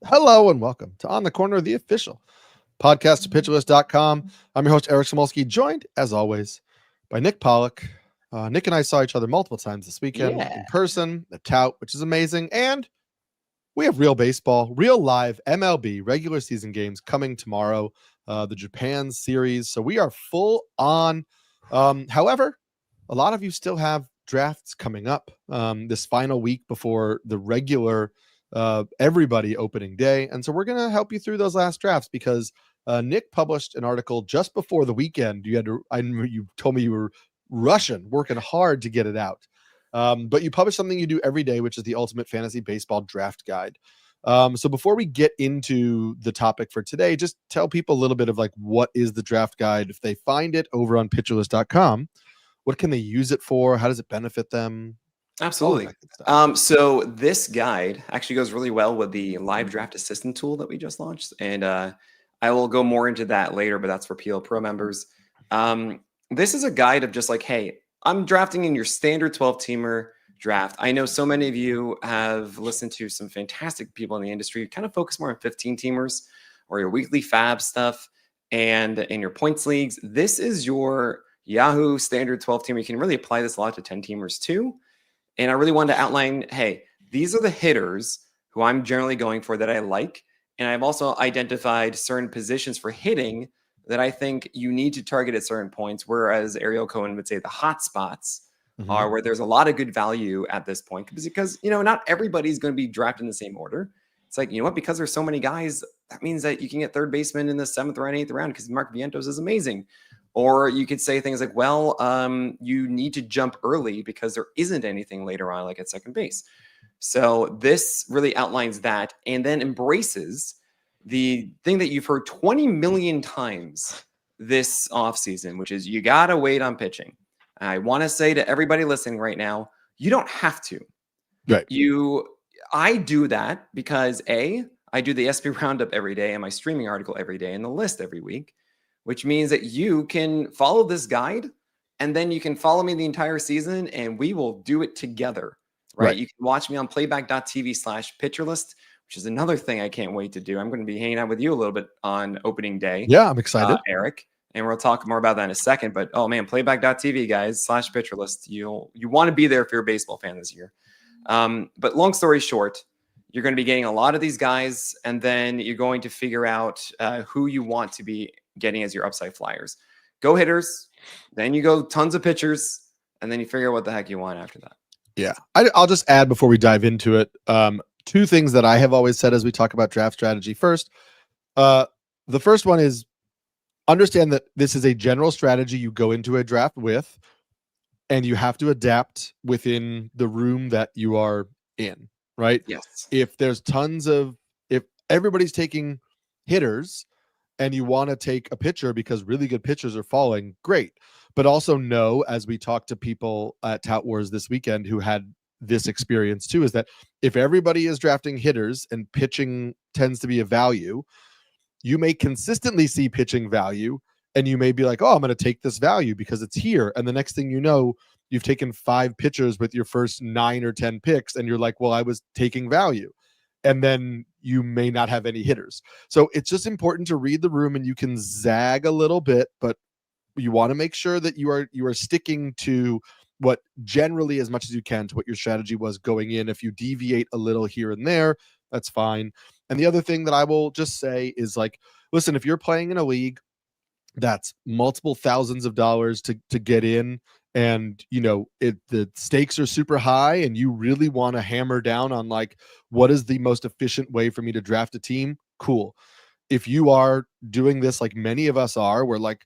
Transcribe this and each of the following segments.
Hello and welcome to On the Corner, the official podcast of pitcherlist.com. I'm your host, Eric Smolsky, joined, as always, by Nick Pollock. Nick and I saw each other multiple times this weekend in person at Tout, which is amazing. And we have real baseball, real live MLB regular season games coming tomorrow, the Japan series. So we are full on. However, a lot of you still have drafts coming up this final week before the regular everybody opening day. And so we're going to help you through those last drafts because Nick published an article just before the weekend. You told me you were working hard to get it out. But you publish something you do every day, which is the Ultimate Fantasy Baseball Draft Guide. So before we get into the topic for today, just tell people a little bit of like, what is the draft guide? If they find it over on pitcherlist.com, what can they use it for? How does it benefit them? Absolutely. So this guide actually goes really well with the live draft assistant tool that we just launched. And I will go more into that later, but that's for PL Pro members. This is a guide of just like, hey, I'm drafting in your standard 12-teamer draft. I know so many of you have listened to some fantastic people in the industry who kind of focus more on 15-teamers or your weekly fab stuff and in your points leagues. This is your Yahoo standard 12-teamer. You can really apply this a lot to 10-teamers too. And I really wanted to outline, hey, these are the hitters who I'm generally going for that I like. And I've also identified certain positions for hitting that I think you need to target at certain points, whereas Ariel Cohen would say the hot spots are where there's a lot of good value at this point. Because, you know, not everybody's going to be drafted in the same order. It's like, you know what, because there's so many guys, that means that you can get third baseman in the 7th round, 8th round because Mark Vientos is amazing. Or you could say things like, well, you need to jump early because there isn't anything later on, like at second base. So this really outlines that and then embraces the thing that you've heard 20 million times this offseason, which is you got to wait on pitching. I want to say to everybody listening right now, you don't have to. Right. I do that because I do the SP Roundup every day and my streaming article every day and the list every week, which means that you can follow this guide and then you can follow me the entire season and we will do it together, right? You can watch me on playback.tv/pitcherlist, which is another thing I can't wait to do. I'm going to be hanging out with you a little bit on opening day. Yeah, I'm excited. Eric, and we'll talk more about that in a second, but oh man, playback.tv guys /pitcherlist. You want to be there if you're a baseball fan this year. But long story short, you're going to be getting a lot of these guys and then you're going to figure out who you want to be getting as your upside flyers. Go hitters, then you go tons of pitchers, and then you figure out what the heck you want after that. Yeah. I'll just add before we dive into it, two things that I have always said as we talk about draft strategy. First, the first one is understand that this is a general strategy you go into a draft with, and you have to adapt within the room that you are in, right? Yes. If everybody's taking hitters, and you want to take a pitcher because really good pitchers are falling, great. But also know, as we talked to people at Tout Wars this weekend who had this experience too, is that if everybody is drafting hitters and pitching tends to be a value, you may consistently see pitching value and you may be like, oh, I'm going to take this value because it's here. And the next thing you know, you've taken 5 pitchers with your first 9 or 10 picks and you're like, well, I was taking value. And then you may not have any hitters. So it's just important to read the room, and you can zag a little bit, but you want to make sure that you are sticking to what generally, as much as you can, to what your strategy was going in. If you deviate a little here and there, that's fine. And the other thing that I will just say is, like, listen, if you're playing in a league that's multiple thousands of dollars to get in, and you know the stakes are super high and you really want to hammer down on like, what is the most efficient way for me to draft a team? Cool. If you are doing this like many of us are, where like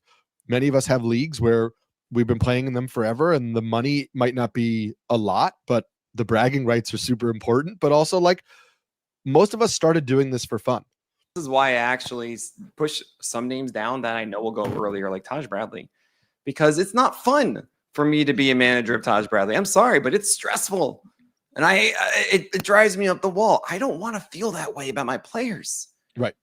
many of us have leagues where we've been playing in them forever and the money might not be a lot, but the bragging rights are super important. But also, like, most of us started doing this for fun. This is why I actually push some names down that I know will go earlier, like Taj Bradley, because it's not fun for me to be a manager of Taj Bradley. I'm sorry, but it's stressful. And it drives me up the wall. I don't want to feel that way about my players. Right.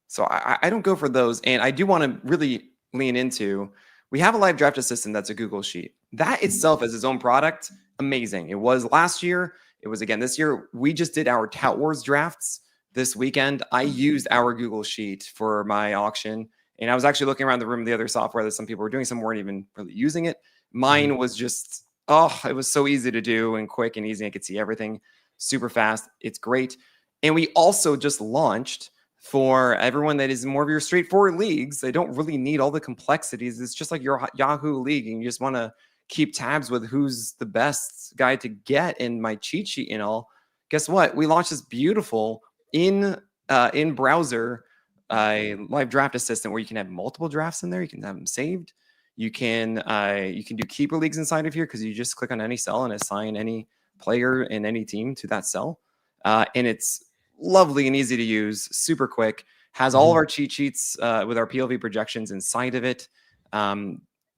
So I don't go for those. And I do want to really lean into, we have a live draft assistant that's a Google Sheet. That itself as its own product, amazing. It was last year. It was again this year. We just did our Tout Wars drafts this weekend, I used our Google Sheet for my auction. And I was actually looking around the room, the other software that some people were doing, some weren't even really using it. Mine was just, it was so easy to do and quick and easy. I could see everything super fast. It's great. And we also just launched for everyone that is in more of your straightforward leagues. They don't really need all the complexities. It's just like your Yahoo league, and you just want to keep tabs with who's the best guy to get in my cheat sheet and all. Guess what? We launched this beautiful in browser live draft assistant where you can have multiple drafts in there. You can have them saved. You can do keeper leagues inside of here because you just click on any cell and assign any player in any team to that cell. And it's lovely and easy to use, super quick. Has all of our cheat sheets with our PLV projections inside of it.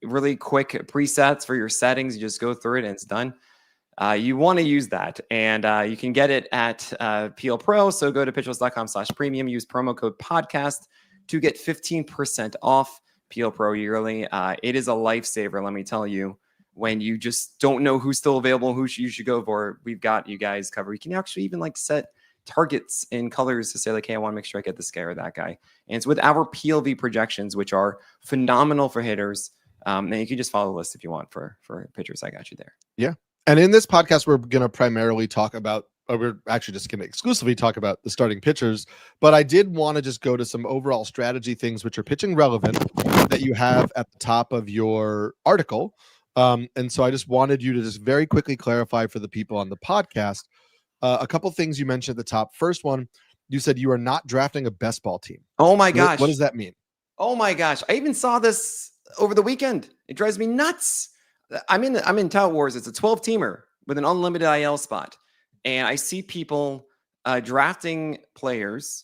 Really quick presets for your settings. You just go through it and it's done. You want to use that, and you can get it at PL Pro. So go to pitcherlist.com/premium, use promo code podcast to get 15% off PL Pro yearly. It is a lifesaver, let me tell you, when you just don't know who's still available, who you should go for. We've got you guys covered. You can actually even like set targets in colors to say like, hey, I want to make sure I get this guy or that guy. And it's with our PLV projections, which are phenomenal for hitters. And you can just follow the list if you want for pitchers. I got you there. Yeah. And in this podcast, we're going to primarily talk about, or we're actually just going to exclusively talk about the starting pitchers. But I did want to just go to some overall strategy things, which are pitching relevant, that you have at the top of your article. And so I just wanted you to just very quickly clarify for the people on the podcast a couple things you mentioned at the top. First one, you said you are not drafting a best ball team. Oh my gosh. What does that mean? Oh my gosh. I even saw this over the weekend. It drives me nuts. I'm in Tout Wars. It's a 12-teamer with an unlimited IL spot. And I see people drafting players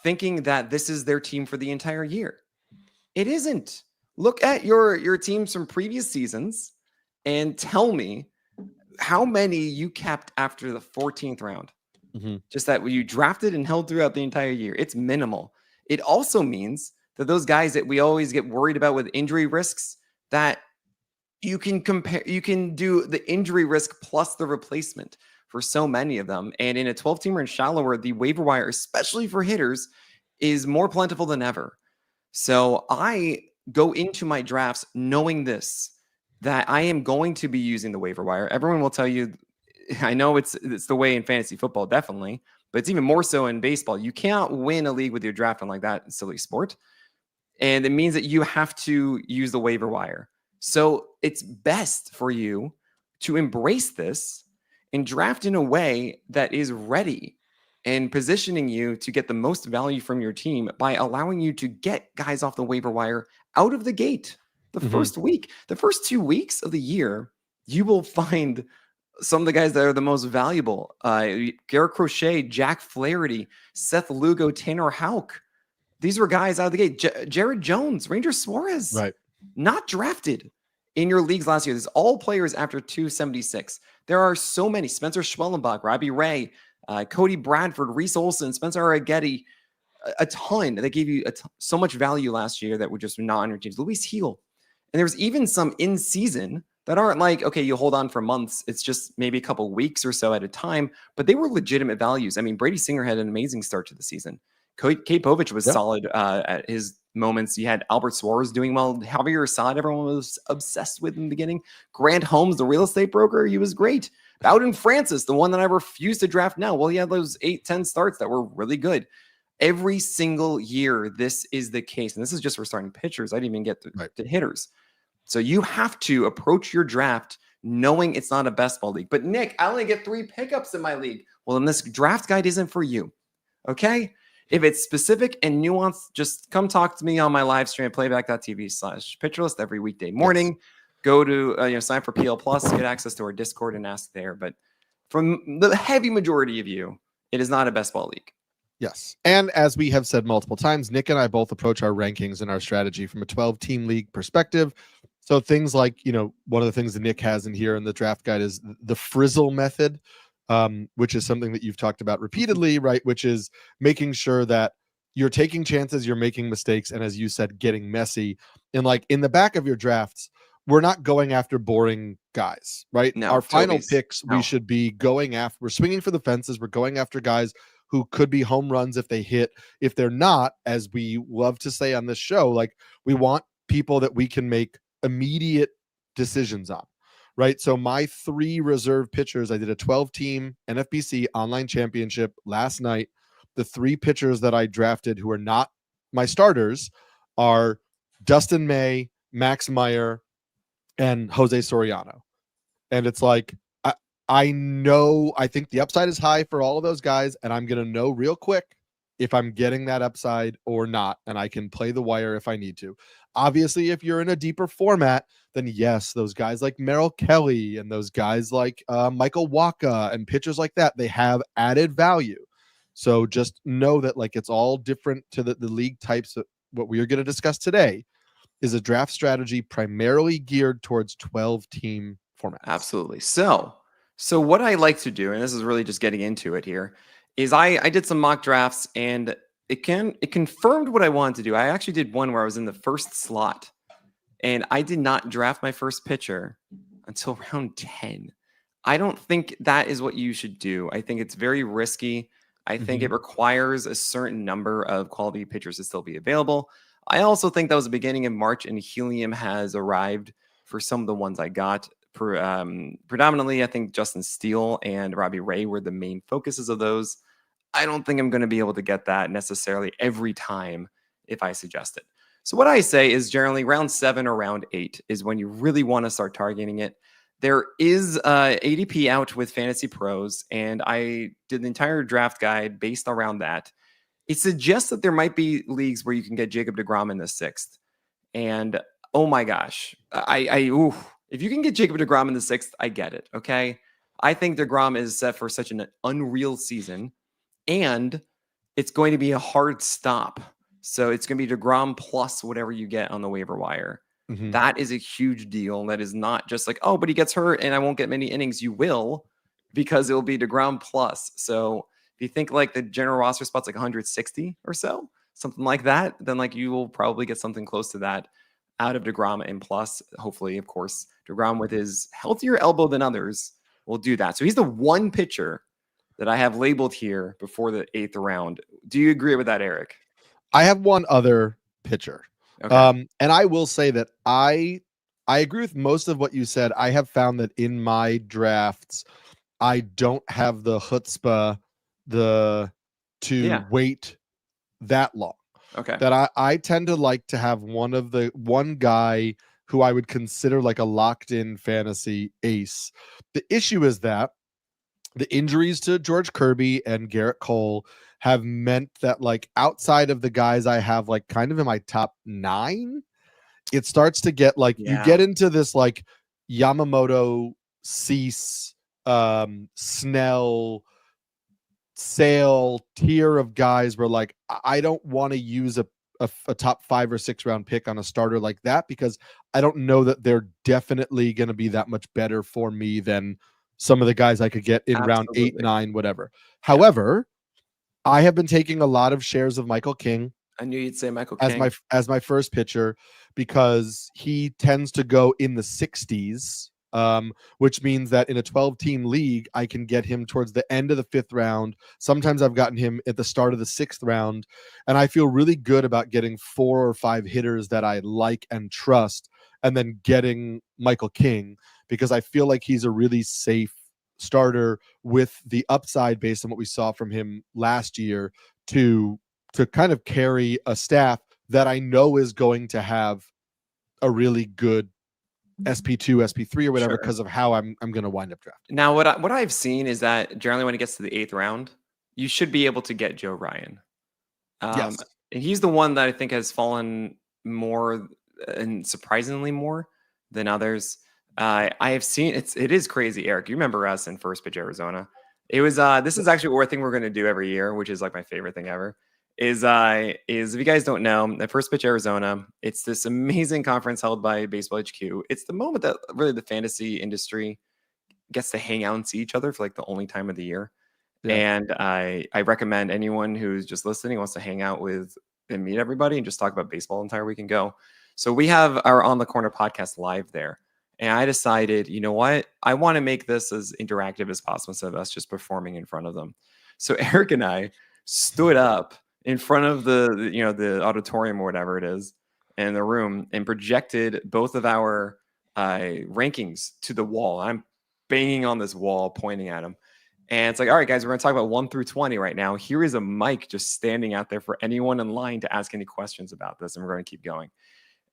thinking that this is their team for the entire year. It isn't. Look at your teams from previous seasons and tell me how many you kept after the 14th round. Just that you drafted and held throughout the entire year. It's minimal. It also means that those guys that we always get worried about with injury risks, that you can do the injury risk plus the replacement for so many of them. And in a 12-teamer and shallower, the waiver wire, especially for hitters, is more plentiful than ever. So I go into my drafts knowing this, that I am going to be using the waiver wire. Everyone will tell you, I know it's the way in fantasy football, definitely, but it's even more so in baseball. You can't win a league with your drafting like that, silly sport. And it means that you have to use the waiver wire. So it's best for you to embrace this and draft in a way that is ready and positioning you to get the most value from your team by allowing you to get guys off the waiver wire out of the gate. The first week, the first 2 weeks of the year, you will find some of the guys that are the most valuable. Garrett Crochet, Jack Flaherty, Seth Lugo, Tanner Houck. These were guys out of the gate. Jared Jones, Ranger Suarez. Right. Not drafted in your leagues last year. This is all players after 276. There are so many. Spencer Schwellenbach, Robbie Ray, Cody Bradford, Reese Olson, Spencer Arrighetti, a ton. They gave you so much value last year that were just not on your teams. Luis Heel. And there's even some in season that aren't like, okay, you hold on for months. It's just maybe a couple weeks or so at a time, but they were legitimate values. I mean, Brady Singer had an amazing start to the season. Kate Povich was solid at his moments. You had Albert Suarez doing well. Javier Assad, everyone was obsessed with in the beginning. Grant Holmes, the real estate broker, he was great. Bowden Francis, the one that I refuse to draft now. Well, he had those 8-10 starts that were really good. Every single year, this is the case. And this is just for starting pitchers. I didn't even get to hitters. So you have to approach your draft knowing it's not a best ball league. But Nick, I only get 3 pickups in my league. Well, then this draft guide isn't for you. Okay? If it's specific and nuanced, just come talk to me on my live stream at playback.tv/pitcherlist every weekday morning. Yes. Go to sign for PL Plus, get access to our Discord and ask there. But from the heavy majority of you, it is not a best ball league. Yes. And as we have said multiple times, Nick and I both approach our rankings and our strategy from a 12-team league perspective. So things like, one of the things that Nick has in here in the draft guide is the Frizzle method, which is something that you've talked about repeatedly, right? Which is making sure that you're taking chances, you're making mistakes, and as you said, getting messy. And like in the back of your drafts, we're not going after boring guys, right? No, our final picks, we should be going after, we're swinging for the fences. We're going after guys who could be home runs if they hit. If they're not, as we love to say on this show, like, we want people that we can make immediate decisions on, right? So my 3 reserve pitchers, I did a 12-team NFBC online championship last night. The 3 pitchers that I drafted who are not my starters are Dustin May, Max Meyer, and Jose Soriano. And it's like, I know, I think the upside is high for all of those guys, and I'm going to know real quick if I'm getting that upside or not, and I can play the wire if I need to. Obviously, if you're in a deeper format, then yes, those guys like Merrill Kelly and those guys like Michael Waka and pitchers like that, they have added value. So just know that, like, it's all different to the league types. What we are going to discuss today is a draft strategy primarily geared towards 12-team formats. Absolutely. So what I like to do, and this is really just getting into it here, is I did some mock drafts, and it confirmed what I wanted to do. I actually did one where I was in the first slot, and I did not draft my first pitcher until round 10. I don't think that is what you should do. I think it's very risky. I think it requires a certain number of quality pitchers to still be available. I also think that was the beginning of March, and helium has arrived for some of the ones I got. Predominantly, I think Justin Steele and Robbie Ray were the main focuses of those. I don't think I'm going to be able to get that necessarily every time if I suggest it. So what I say is generally round 7 or round 8 is when you really want to start targeting it. There is ADP out with Fantasy Pros, and I did the entire draft guide based around that. It suggests that there might be leagues where you can get Jacob deGrom in the 6th. And oh my gosh, if you can get Jacob deGrom in the 6th, I get it, okay? I think deGrom is set for such an unreal season, and it's going to be a hard stop. So it's going to be deGrom plus whatever you get on the waiver wire. That is a huge deal. That is not just like, oh, but he gets hurt and I won't get many innings. You will, because it will be deGrom plus. So if you think like the general roster spot's like 160 or so, something like that, then like you will probably get something close to that out of deGrom and plus. Hopefully, of course, deGrom with his healthier elbow than others will do that. So he's the one pitcher that I have labeled here before the 8th round. Do you agree with that, Eric? I have one other pitcher. Okay. And I will say that I agree with most of what you said. I have found that in my drafts, I don't have the chutzpah to wait that long. Okay. That I tend to like to have one guy who I would consider like a locked-in fantasy ace. The issue is that the injuries to George Kirby and Garrett Cole have meant that, like, outside of the guys I have like kind of in my top 9, it starts to get like you get into this like Yamamoto, Cease, Snell, Sale tier of guys where like I don't want to use a top 5 or 6 round pick on a starter like that, because I don't know that they're definitely going to be that much better for me than some of the guys I could get in round 8, 9, whatever. However, I have been taking a lot of shares of Michael King. I knew you'd say Michael King as my first pitcher, because he tends to go in the 60s, which means that in a 12-team league, I can get him towards the end of the 5th round. Sometimes I've gotten him at the start of the 6th round, and I feel really good about getting 4 or 5 hitters that I like and trust, and then getting Michael King, because I feel like he's a really safe starter with the upside based on what we saw from him last year to kind of carry a staff that I know is going to have a really good SP2, SP3 or whatever, because of how I'm going to wind up drafting. Now, what I've seen is that generally when it gets to the 8th round, you should be able to get Joe Ryan. Yes. And he's the one that I think has fallen more and surprisingly more than others. I have seen it is crazy, Eric. You remember us in First Pitch Arizona? It was this is actually what I think we're going to do every year, which is like my favorite thing ever. Is if you guys don't know, at First Pitch Arizona, it's this amazing conference held by Baseball HQ. It's the moment that really the fantasy industry gets to hang out and see each other for like the only time of the year. Yeah. And I recommend anyone who's just listening, wants to hang out with and meet everybody and just talk about baseball the entire week and go. So we have our On the Corner podcast live there. And I decided, you know what? I want to make this as interactive as possible instead of us just performing in front of them. So Eric and I stood up in front of the auditorium or whatever it is in the room and projected both of our rankings to the wall. I'm banging on this wall, pointing at them. And it's like, all right, guys, we're going to talk about 1 through 20 right now. Here is a mic just standing out there for anyone in line to ask any questions about this. And we're going to keep going.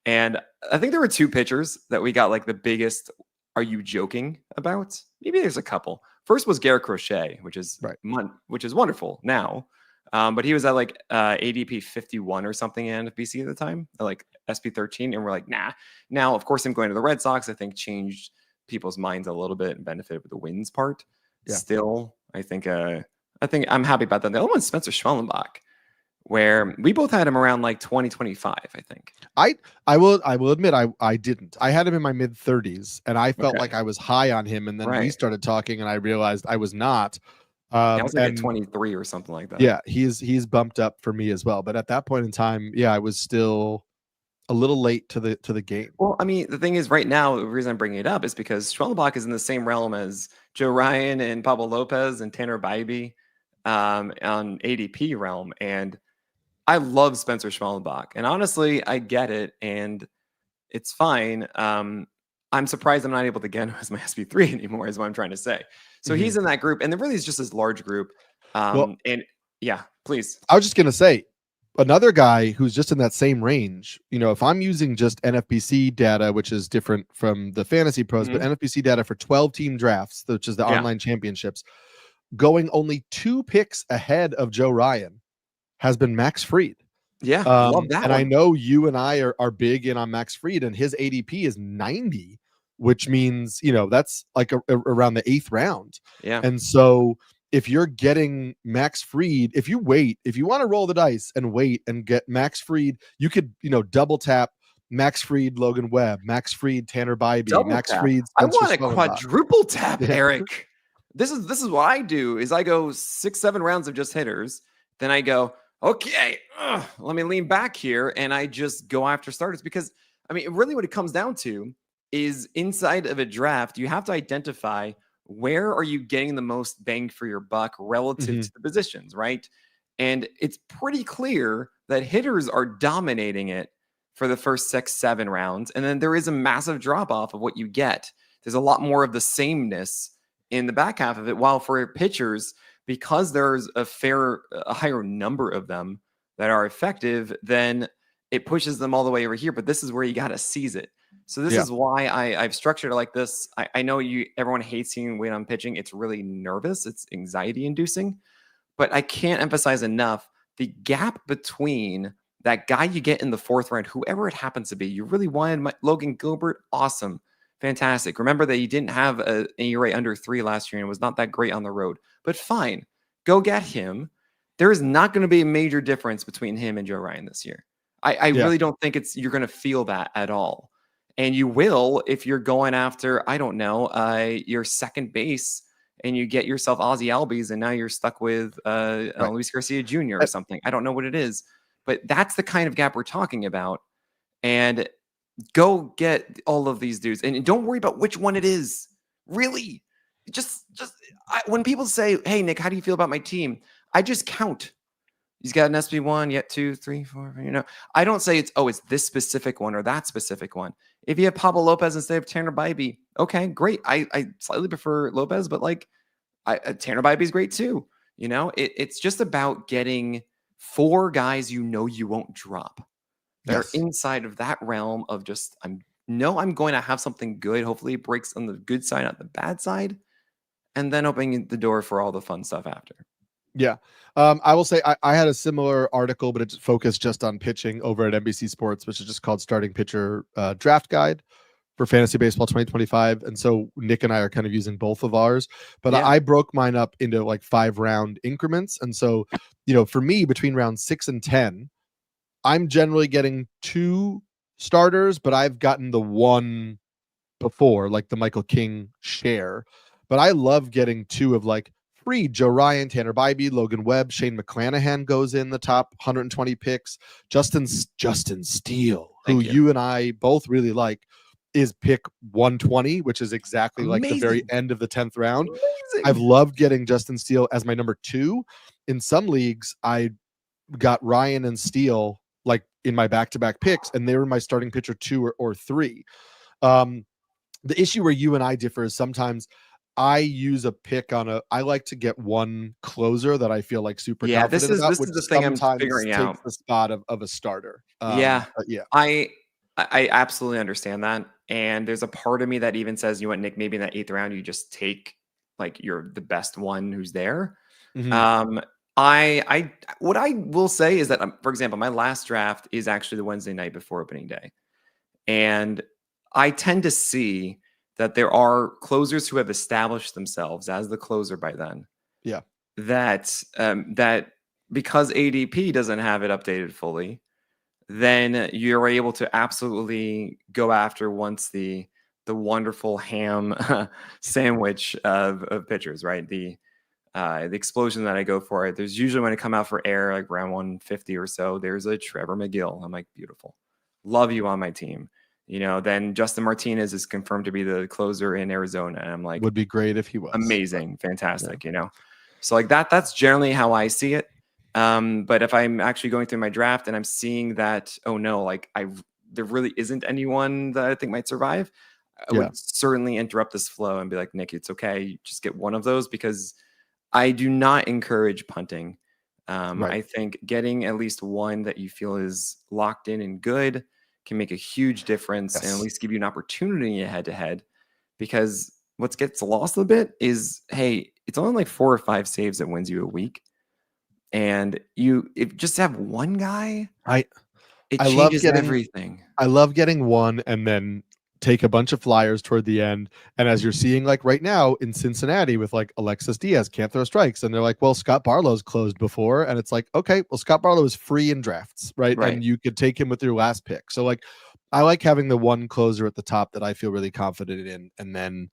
And I think there were 2 pitchers that we got like the biggest, are you joking about? Maybe there's a couple. First was Garrett Crochet, which is wonderful now. But he was at like ADP 51 or something in NFBC at the time, like SP 13. And we're like, nah. Now, of course, him going to the Red Sox, I think changed people's minds a little bit and benefited with the wins part. Yeah. Still, I think I'm happy about that. The other one's Spencer Schwellenbach, where we both had him around like 2025, I think. I will admit I didn't. I had him in my mid 30s and I felt like I was high on him, and then we started talking and I realized I was not. I was like at 23 or something like that. Yeah, he's bumped up for me as well. But at that point in time, I was still a little late to the game. Well, I mean, the thing is, right now, the reason I'm bringing it up is because Schwellenbach is in the same realm as Joe Ryan and Pablo Lopez and Tanner Bybee on ADP realm, and I love Spencer Schwellenbach. And honestly, I get it, and it's fine. I'm surprised I'm not able to get him as my SP3 anymore, is what I'm trying to say. So he's in that group, and there really is just this large group. And yeah, please. I was just gonna say, another guy who's just in that same range, if I'm using just NFBC data, which is different from the Fantasy Pros, but NFBC data for 12 team drafts, which is the online championships, going only 2 picks ahead of Joe Ryan has been Max Fried. Yeah, love that and one. I know you and I are big in on Max Fried, and his ADP is 90, which means, that's like around the 8th round. Yeah. And so if you're getting Max Fried, if you want to roll the dice and wait and get Max Fried, you could, double tap Max Fried, Logan Webb, Max Fried, Tanner Bybee, Max Fried. I want to quadruple tap, Eric. This is what I do is I go 6-7 rounds of just hitters. Then I go, okay, let me lean back here. And I just go after starters, because I mean, really what it comes down to is inside of a draft, you have to identify where are you getting the most bang for your buck relative to the positions, right? And it's pretty clear that hitters are dominating it for the first 6-7 rounds. And then there is a massive drop off of what you get. There's a lot more of the sameness in the back half of it. While for pitchers, because there's a higher number of them that are effective, then it pushes them all the way over here. But this is where you got to seize it. So this is why I've structured it like this. I know everyone hates seeing weight on pitching. It's really nervous. It's anxiety inducing. But I can't emphasize enough the gap between that guy you get in the 4th round, whoever it happens to be. You really wanted Logan Gilbert. Awesome. Fantastic. Remember that you didn't have an ERA under 3 last year and was not that great on the road. But fine. Go get him. There is not going to be a major difference between him and Joe Ryan this year. I really don't think you're going to feel that at all. And you will if you're going after, I don't know, your second base and you get yourself Ozzie Albies and now you're stuck with Luis Garcia Jr. or something. I don't know what it is, but that's the kind of gap we're talking about. And go get all of these dudes and don't worry about which one it is. Really, when people say, hey, Nick, how do you feel about my team? I just count. He's got an SB1, yet 2, 3, 4. I don't say it's this specific one or that specific one. If you have Pablo Lopez instead of Tanner Bybee, okay, great. I slightly prefer Lopez, but Tanner Bybee is great too. It's just about getting 4 guys you won't drop. They're inside of that realm of just I'm going to have something good. Hopefully it breaks on the good side, not the bad side, and then opening the door for all the fun stuff after. Yeah. I will say I had a similar article, but it's focused just on pitching over at NBC Sports, which is just called Starting Pitcher Draft Guide for Fantasy Baseball 2025. And so Nick and I are kind of using both of ours, but I broke mine up into like 5-round increments. And so, for me, between round 6 and 10, I'm generally getting 2 starters, but I've gotten the 1 before, like the Michael King share. But I love getting 2 of like Fried, Joe Ryan, Tanner Bybee, Logan Webb, Shane McClanahan goes in the top 120 picks. Justin Steele, who you and I both really like. is pick 120, which is exactly like the very Amazing. end of the 10th round. I've Amazing. loved getting Justin Steele as my number 2. In some leagues, I got Ryan and Steele like in my back-to-back picks, and they were my starting pitcher 2 or 3. The issue where you and I differ is sometimes I use a pick I like to get one closer that I feel like super Yeah, this confident is about, this which is the thing I'm sometimes figuring takes out. the spot of a starter. Yeah, But yeah. I absolutely understand that, and there's a part of me that even says, you know what, Nick, maybe in that 8th round, you just take like you're the best one who's there. Mhm. Um, I what I will say is that, for example, my last draft is actually the Wednesday night before opening day, and I tend to see that there are closers who have established themselves as the closer by then. Yeah. That because ADP doesn't have it updated fully, then you're able to absolutely go after once the wonderful ham sandwich of pitchers, right? The explosion that I go for. There's usually when I come out for air, like around 150 or so, there's a Trevor McGill. I'm like, beautiful. Love you on my team. You know, then Justin Martinez is confirmed to be the closer in Arizona. And I'm like, Would be great if he was. amazing, Yeah. fantastic, you know. So like that's generally how I see it. But if I'm actually going through my draft and I'm seeing that, oh no, like there really isn't anyone that I think might survive, I Yeah. would certainly interrupt this flow and be like, Nick, it's okay. Just get one of those, because I do not encourage punting. Right. I think getting at least one that you feel is locked in and good can make a huge difference and at Yes. least give you an opportunity head to head. Because what gets lost a bit is, hey, it's only like 4 or 5 saves that wins you a week. And if just have one guy, I it I love changes getting everything. I love getting one and then take a bunch of flyers toward the end. And as you're seeing, like right now in Cincinnati with like Alexis Diaz can't throw strikes, and they're like, well, Scott Barlow's closed before, and it's like, okay, well, Scott Barlow is free in drafts, right? Right. And you could take him with your last pick. So like, I like having the one closer at the top that I feel really confident in, and then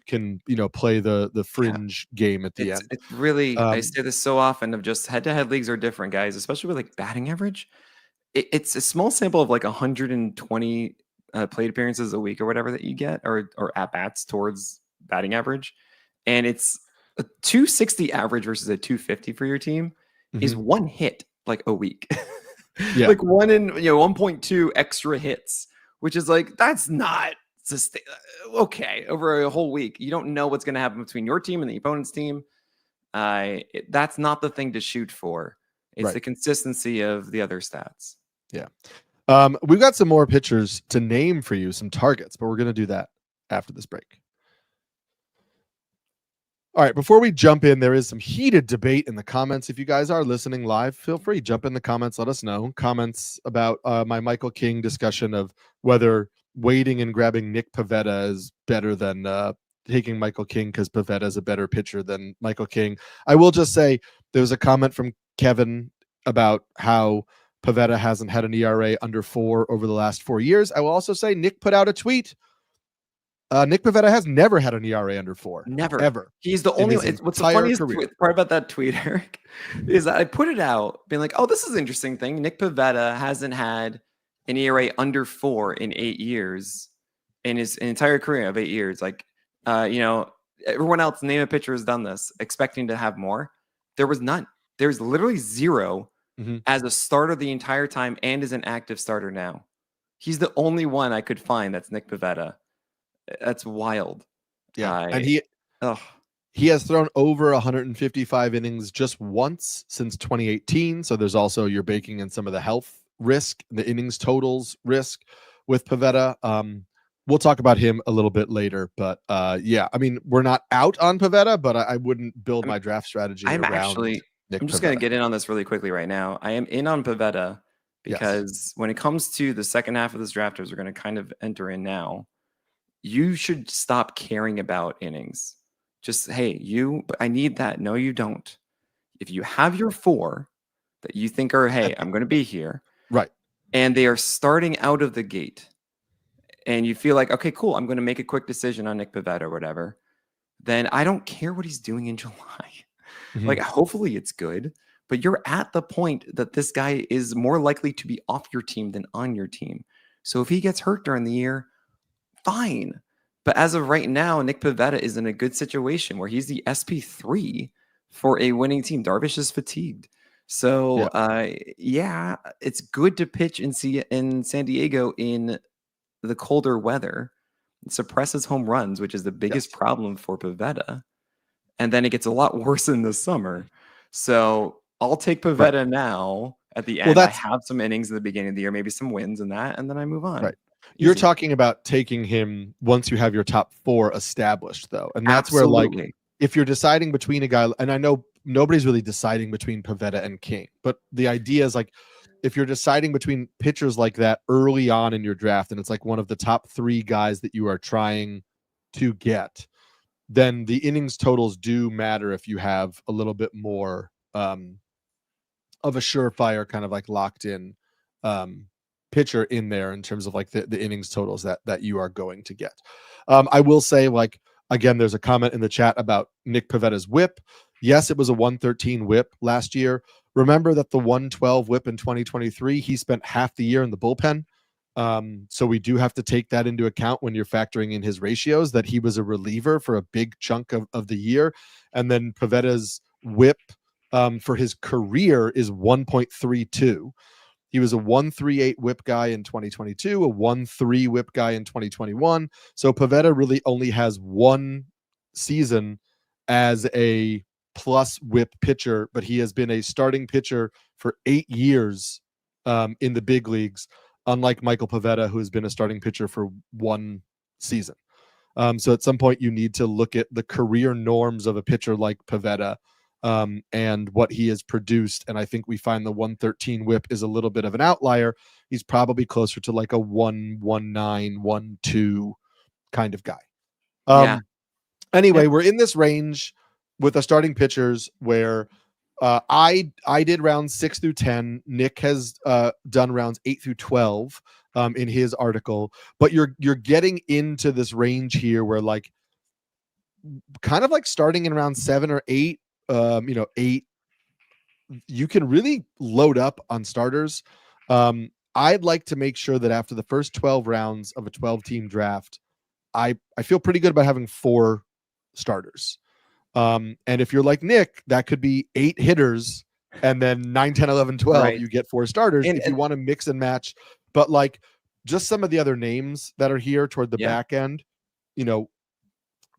can play the Yeah. fringe game at the It's end. it's really, I Um, say this so often, of just head-to-head leagues are different, guys, especially with like batting average. It's a small sample of like 120 plate appearances a week or whatever that you get, or at bats towards batting average, and it's a 260 average versus a 250 for your team is mhm. one hit like a week, Yeah, like 1.2 extra hits, which is like that's not okay over a whole week. You don't know what's going to happen between your team and the opponent's team. That's not the thing to shoot for. It's right. the consistency of the other stats. Yeah. We've got some more pitchers to name for you, some targets, but we're going to do that after this break. All right, before we jump in, there is some heated debate in the comments. If you guys are listening live, feel free, jump in the comments, let us know. Comments about my Michael King discussion of whether waiting and grabbing Nick Pivetta is better than taking Michael King because Pivetta is a better pitcher than Michael King. I will just say there was a comment from Kevin about how Pivetta hasn't had an ERA under 4 over the last 4 years. I will also say Nick put out a tweet. Nick Pivetta has never had an ERA under 4. Never. Ever. He's the In only his one. What's the entire funniest career. part about that tweet, Eric, is that I put it out being like, oh, this is an interesting thing. Nick Pivetta hasn't had an ERA under 4 in 8 years, in his entire career of 8 years. Like, everyone else, name a pitcher, has done this, expecting to have more. There was none. There's literally 0 Mhm. as a starter the entire time and as an active starter now. He's the only one I could find that's Nick Pivetta. That's wild. Yeah, and I Ugh. he has thrown over 155 innings just once since 2018. So there's also, you're baking in some of the health risk, the innings totals risk with Pivetta. We'll talk about him a little bit later, but yeah, I mean, we're not out on Pivetta, but I wouldn't build I'm my draft strategy I'm around actually Nick I'm just gonna Pivetta. get in on this really quickly right now. I am in on Pivetta Yes. because when it comes to the second half of this draft, as we're gonna kind of enter in now, you should stop caring about innings. Just, hey, but I need that. No, you don't. If you have your 4 that you think are, hey, I'm gonna be here, Right. and they are starting out of the gate, and you feel like, okay, cool, I'm gonna make a quick decision on Nick Pivetta or whatever, then I don't care what he's doing in July. Mhm. Like, hopefully it's good, but you're at the point that this guy is more likely to be off your team than on your team. So if he gets hurt during the year, fine. But as of right now, Nick Pivetta is in a good situation where he's the SP3 for a winning team. Darvish is fatigued. So, yeah, it's good to pitch in San Diego in the colder weather. It suppresses home runs, which is the biggest problem for Pivetta. And then it gets a lot worse in the summer. So I'll take Pivetta now at the end. I have some innings at the beginning of the year, maybe some wins in that, and then I move on. Right. You're talking about taking him once you have your top 4 established, though. And that's where, like, if you're deciding between a guy, and I know nobody's really deciding between Pivetta and King, but the idea is, like, if you're deciding between pitchers like that early on in your draft, and it's like one of the top 3 guys that you are trying to get, then the innings totals do matter if you have a little bit more of a surefire kind of like locked in pitcher in there in terms of like the innings totals that you are going to get. I will say, like, again, there's a comment in the chat about Nick Pivetta's whip. Yes, it was a 113 whip last year. Remember that the 112 whip in 2023, he spent half the year in the bullpen. So we do have to take that into account when you're factoring in his ratios, that he was a reliever for a big chunk of the year. And then Pivetta's whip for his career is 1.32. He was a 138 whip guy in 2022, a 1.3 whip guy in 2021. So Pivetta really only has one season as a plus whip pitcher, but he has been a starting pitcher for 8 years in the big leagues, unlike Michael Pivetta, who has been a starting pitcher for 1 season. So at some point you need to look at the career norms of a pitcher like Pivetta and what he has produced. And I think we find the 113 whip is a little bit of an outlier. He's probably closer to like a 119, 1-2 kind of guy. Anyway, we're in this range with the starting pitchers where I did rounds 6 through 10. Nick has done rounds 8 through 12 in his article, but you're getting into this range here where, like, kind of like starting in round 7 or 8, 8, you can really load up on starters. I'd like to make sure that after the first 12 rounds of a 12-team draft, I feel pretty good about having 4 starters. And if you're like Nick, that could be 8 hitters, and then 9, 10, 11, 12, you get 4 starters if you want to mix and match. But, like, just some of the other names that are here toward the back end,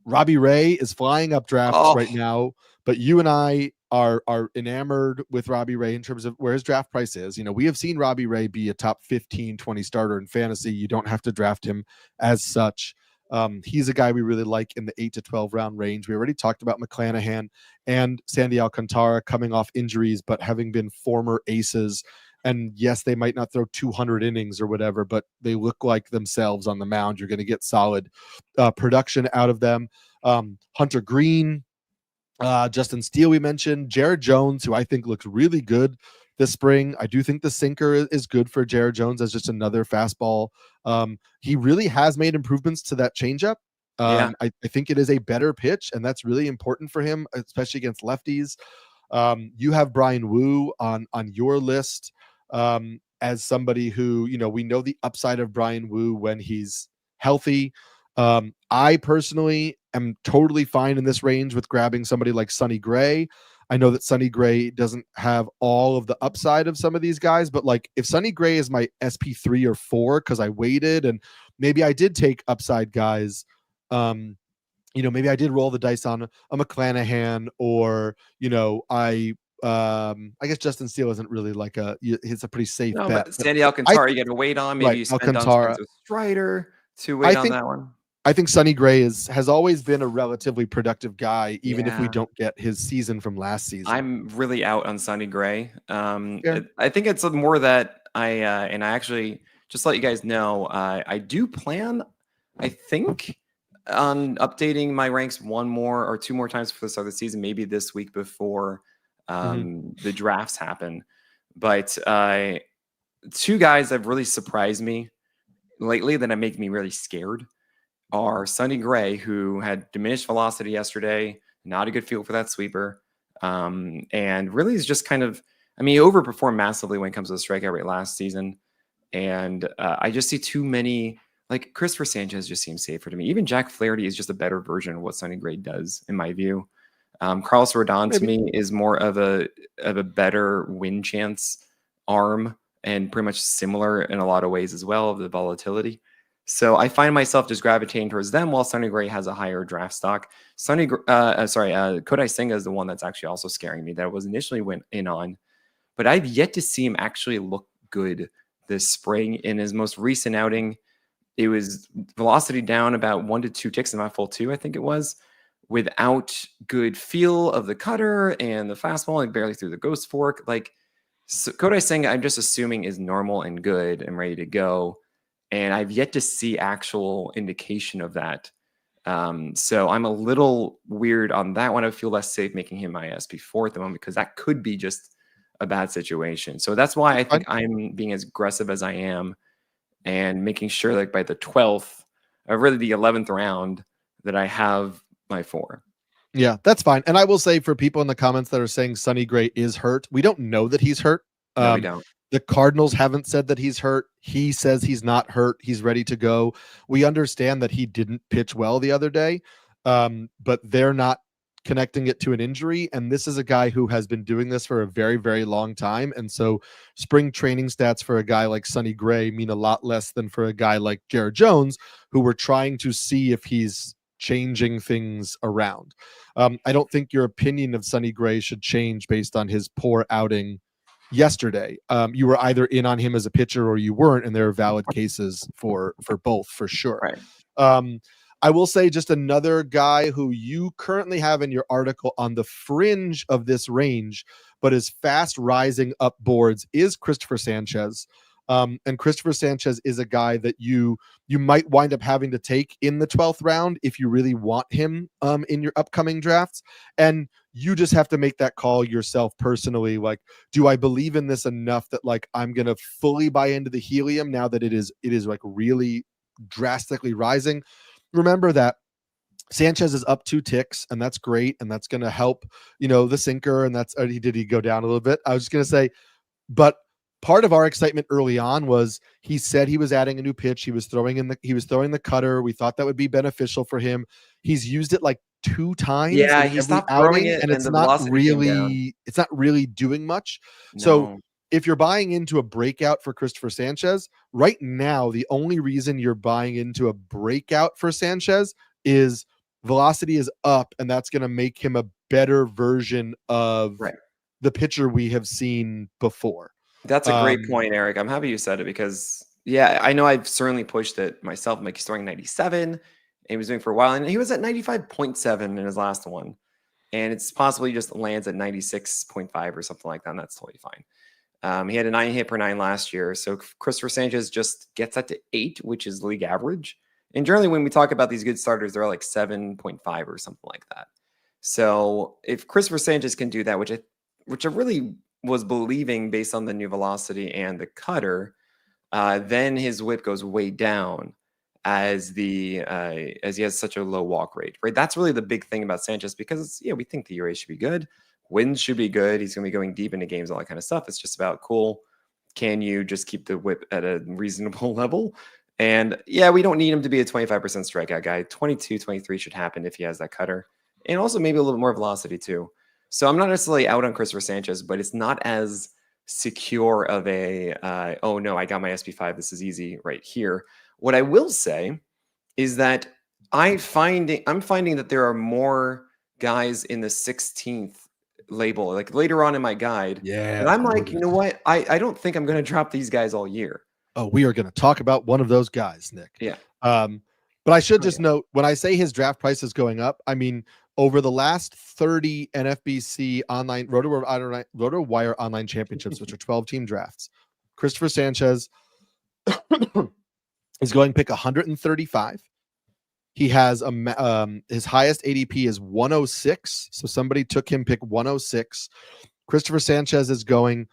Robbie Ray is flying up drafts right now, but you and I are enamored with Robbie Ray in terms of where his draft price is. We have seen Robbie Ray be a top 15, 20 starter in fantasy. You don't have to draft him as such. He's a guy we really like in the 8 to 12 round range. We already talked about McClanahan and Sandy Alcantara coming off injuries, but having been former aces. And yes, they might not throw 200 innings or whatever, but they look like themselves on the mound. You're going to get solid production out of them. Hunter Green, Justin Steele, we mentioned. Jared Jones, who I think looks really good this spring. I do think the sinker is good for Jared Jones as just another fastball. He really has made improvements to that changeup. I think it is a better pitch, and that's really important for him, especially against lefties. You have Brian Wu on your list as somebody who, we know the upside of Brian Wu when he's healthy. I personally am totally fine in this range with grabbing somebody like Sonny Gray. I know that Sonny Gray doesn't have all of the upside of some of these guys, but, like, if Sonny Gray is my SP3 or 4 because I waited and maybe I did take upside guys, maybe I did roll the dice on a McClanahan, or I guess Justin Steele isn't really like he's a pretty safe bet. But Sandy Alcantara, you got to wait on. Maybe you spend on Spencer Strider to wait on that one. I think Sonny Gray has always been a relatively productive guy, even if we don't get his season from last season. I'm really out on Sonny Gray. I think it's more that I actually, just to let you guys know, I do plan, I think, on updating my ranks 1 more or 2 more times for the start of the season, maybe this week before the drafts happen. But 2 guys that have really surprised me lately that make me really scared are Sonny Gray, who had diminished velocity yesterday, not a good feel for that sweeper, and really is just kind of, he overperformed massively when it comes to the strikeout rate last season, and I just see too many like Christopher Sanchez just seems safer to me. Even Jack Flaherty is just a better version of what Sonny Gray does, in my view. Carlos Rodon to me is more of a better win chance arm and pretty much similar in a lot of ways as well of the volatility. So I find myself just gravitating towards them while Sonny Gray has a higher draft stock. Kodai Senga is the one that's actually also scaring me that I was initially went in on, but I've yet to see him actually look good this spring. In his most recent outing, it was velocity down about 1 to 2 ticks in my full 2, I think it was, without good feel of the cutter and the fastball, like barely through the ghost fork. Like Kodai Senga, I'm just assuming is normal and good and ready to go. And I've yet to see actual indication of that. So I'm a little weird on that one. I feel less safe making him my SP4 at the moment because that could be just a bad situation. So that's why I think I'm being as aggressive as I am and making sure like by the 12th or really the 11th round that I have my 4. Yeah, that's fine. And I will say for people in the comments that are saying Sonny Gray is hurt, we don't know that he's hurt. No, we don't. The Cardinals haven't said that he's hurt. He says he's not hurt. He's ready to go. We understand that he didn't pitch well the other day, but they're not connecting it to an injury. And this is a guy who has been doing this for a very, very long time. And so spring training stats for a guy like Sonny Gray mean a lot less than for a guy like Jared Jones, who we're trying to see if he's changing things around. I don't think your opinion of Sonny Gray should change based on his poor outing yesterday. You were either in on him as a pitcher or you weren't, and there are valid cases for both for sure. Right. I will say just another guy who you currently have in your article on the fringe of this range, but is fast rising up boards is Christopher Sanchez. And Christopher Sanchez is a guy that you might wind up having to take in the 12th round if you really want him in your upcoming drafts. And you just have to make that call yourself personally. Like, do I believe in this enough that like I'm going to fully buy into the helium now that it is like really drastically rising? Remember that Sanchez is up 2 ticks, and that's great, and that's going to help, the sinker, and that's did he go down a little bit? I was just going to say, but part of our excitement early on was he said he was adding a new pitch. He was throwing the cutter. We thought that would be beneficial for him. He's used it like 2 times. Yeah, he stopped throwing it, and it's not really doing much. No. So if you're buying into a breakout for Christopher Sanchez right now, the only reason you're buying into a breakout for Sanchez is velocity is up, and that's going to make him a better version of the pitcher we have seen before. That's a great point, Eric. I'm happy you said it because, yeah, I know I've certainly pushed it myself. Like he's throwing 97, and he was doing for a while, and he was at 95.7 in his last one. And it's possible he just lands at 96.5 or something like that, and that's totally fine. He had a 9 hit per 9 last year. So Christopher Sanchez just gets that to 8, which is league average. And generally when we talk about these good starters, they're like 7.5 or something like that. So if Christopher Sanchez can do that, which I really was believing based on the new velocity and the cutter, then his whip goes way down as he has such a low walk rate, right? That's really the big thing about Sanchez because we think the ERA should be good. Wins should be good. He's going to be going deep into games, all that kind of stuff. It's just about can you just keep the whip at a reasonable level? And we don't need him to be a 25% strikeout guy. 22, 23 should happen if he has that cutter. And also maybe a little bit more velocity too. So I'm not necessarily out on Christopher Sanchez, but it's not as secure of a, oh no, I got my SP5. This is easy right here. What I will say is that I'm finding that there are more guys in the 16th label, like later on in my guide. Yeah. And I'm like, you know what? I don't think I'm going to drop these guys all year. Oh, we are going to talk about one of those guys, Nick. Yeah. But I should just note, when I say his draft price is going up, I mean, over the last 30 NFBC online RotoWire online championships, which are 12-team drafts, Christopher Sanchez is going pick 135. He has his highest ADP is 106. So somebody took him pick 106. Christopher Sanchez is going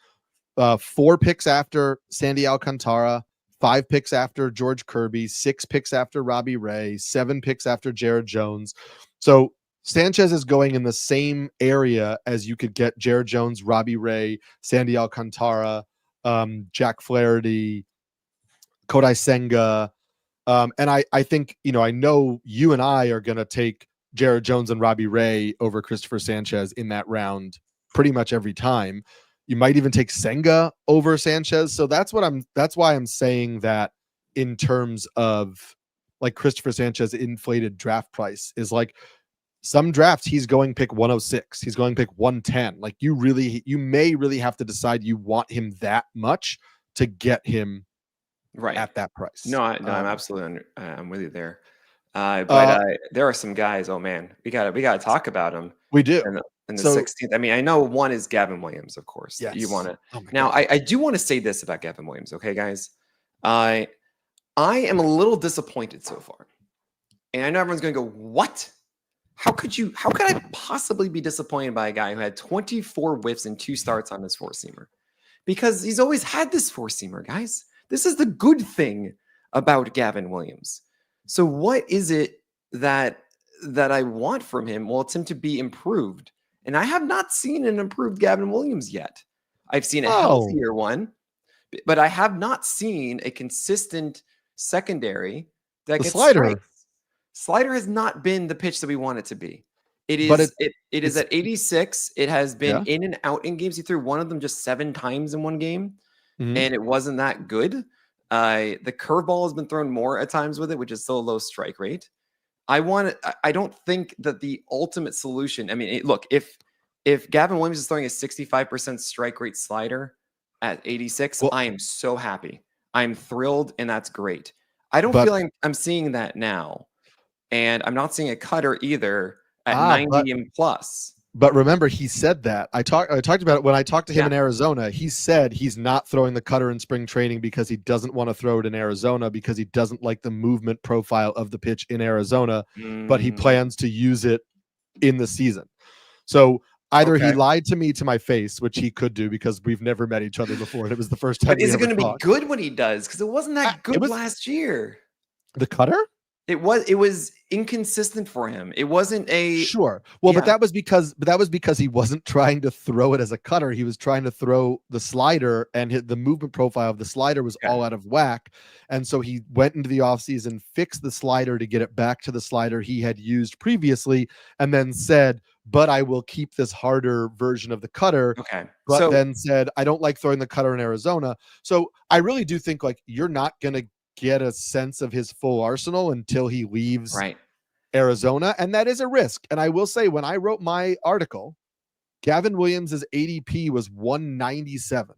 4 picks after Sandy Alcantara, 5 picks after George Kirby, 6 picks after Robbie Ray, 7 picks after Jared Jones. So Sanchez is going in the same area as you could get Jared Jones, Robbie Ray, Sandy Alcantara, Jack Flaherty, Kodai Senga, And I think, I know you and I are going to take Jared Jones and Robbie Ray over Christopher Sanchez in that round pretty much every time. You might even take Senga over Sanchez. So that's why I'm saying that in terms of like Christopher Sanchez inflated draft price is like some drafts he's going pick 106, he's going pick 110. Like you may really have to decide you want him that much to get him right at that price. No, I'm absolutely I'm with you there. But there are some guys. Oh man, we gotta talk about them. We do. In the 16th. I mean, I know one is Gavin Williams, of course. Yes. You want to. Oh now, I do want to say this about Gavin Williams, okay, guys. I am a little disappointed so far, and I know everyone's going to go, "What? How could I possibly be disappointed by a guy who had 24 whiffs and 2 starts on his 4-seamer? Because he's always had this 4-seamer, guys. This is the good thing about Gavin Williams. So what is it that I want from him? Well, it's him to be improved. And I have not seen an improved Gavin Williams yet. I've seen a healthier one, but I have not seen a consistent secondary that gets slider. Strikes. Slider has not been the pitch that we want it to be. It is at 86. It has been in and out in games. He threw one of them just 7 times in one game, and it wasn't that good. The curveball has been thrown more at times with it, which is still a low strike rate. I don't think that the ultimate solution. I mean, look, if Gavin Williams is throwing a 65% strike rate slider at 86, I am so happy. I'm thrilled, and that's great. I don't feel like I'm seeing that now, and I'm not seeing a cutter either at 90 and plus. But remember, he said that. I talked about it when I talked to him in Arizona. He said he's not throwing the cutter in spring training because he doesn't want to throw it in Arizona because he doesn't like the movement profile of the pitch in Arizona, but he plans to use it in the season. So either he lied to me to my face, which he could do because we've never met each other before, and it was the first time. But is it going to be good when he does? Because it wasn't that good last year. The cutter? It was inconsistent for him. It wasn't a Well, but that was because he wasn't trying to throw it as a cutter. He was trying to throw the slider, and the movement profile of the slider was all out of whack. And so he went into the offseason, fixed the slider to get it back to the slider he had used previously, and then said, but I will keep this harder version of the cutter. But then said, I don't like throwing the cutter in Arizona. So I really do think like you're not going to get a sense of his full arsenal until he leaves Arizona, and that is a risk. And I will say, when I wrote my article, Gavin Williams's ADP was 197.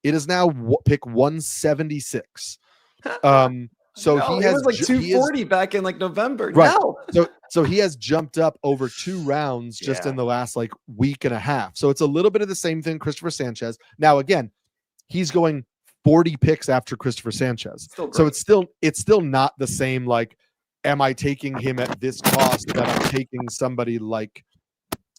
It is now pick 176. So he has like 240 back in like November. Right. So he has jumped up over 2 rounds just in the last like week and a half. So it's a little bit of the same thing, Christopher Sanchez. Now again, he's going 40 picks after Christopher Sanchez. So it's still not the same. Like, am I taking him at this cost that I'm taking somebody like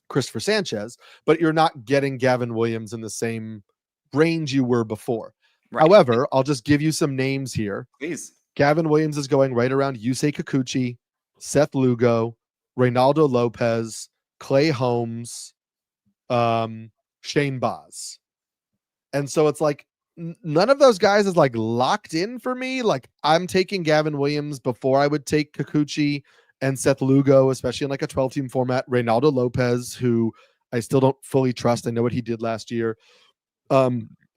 Christopher Sanchez? But you're not getting Gavin Williams in the same range you were before. However, I'll just give you some names here. Please. Gavin Williams is going right around Yusei Kikuchi, Seth Lugo, Reynaldo Lopez, Clay Holmes, Shane Baz. And so it's like, none of those guys is like locked in for me. Like, I'm taking Gavin Williams before I would take Kikuchi and Seth Lugo, especially in like a 12-team format. Reynaldo Lopez, who I still don't fully trust. I know what he did last year.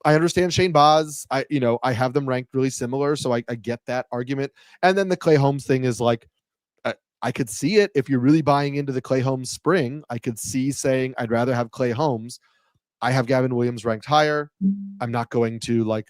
I understand Shane Baz. I have them ranked really similar, so I get that argument. And then the Clay Holmes thing is like, I could see it if you're really buying into the Clay Holmes spring. I could see saying I'd rather have Clay Holmes. I have Gavin Williams ranked higher. I'm not going to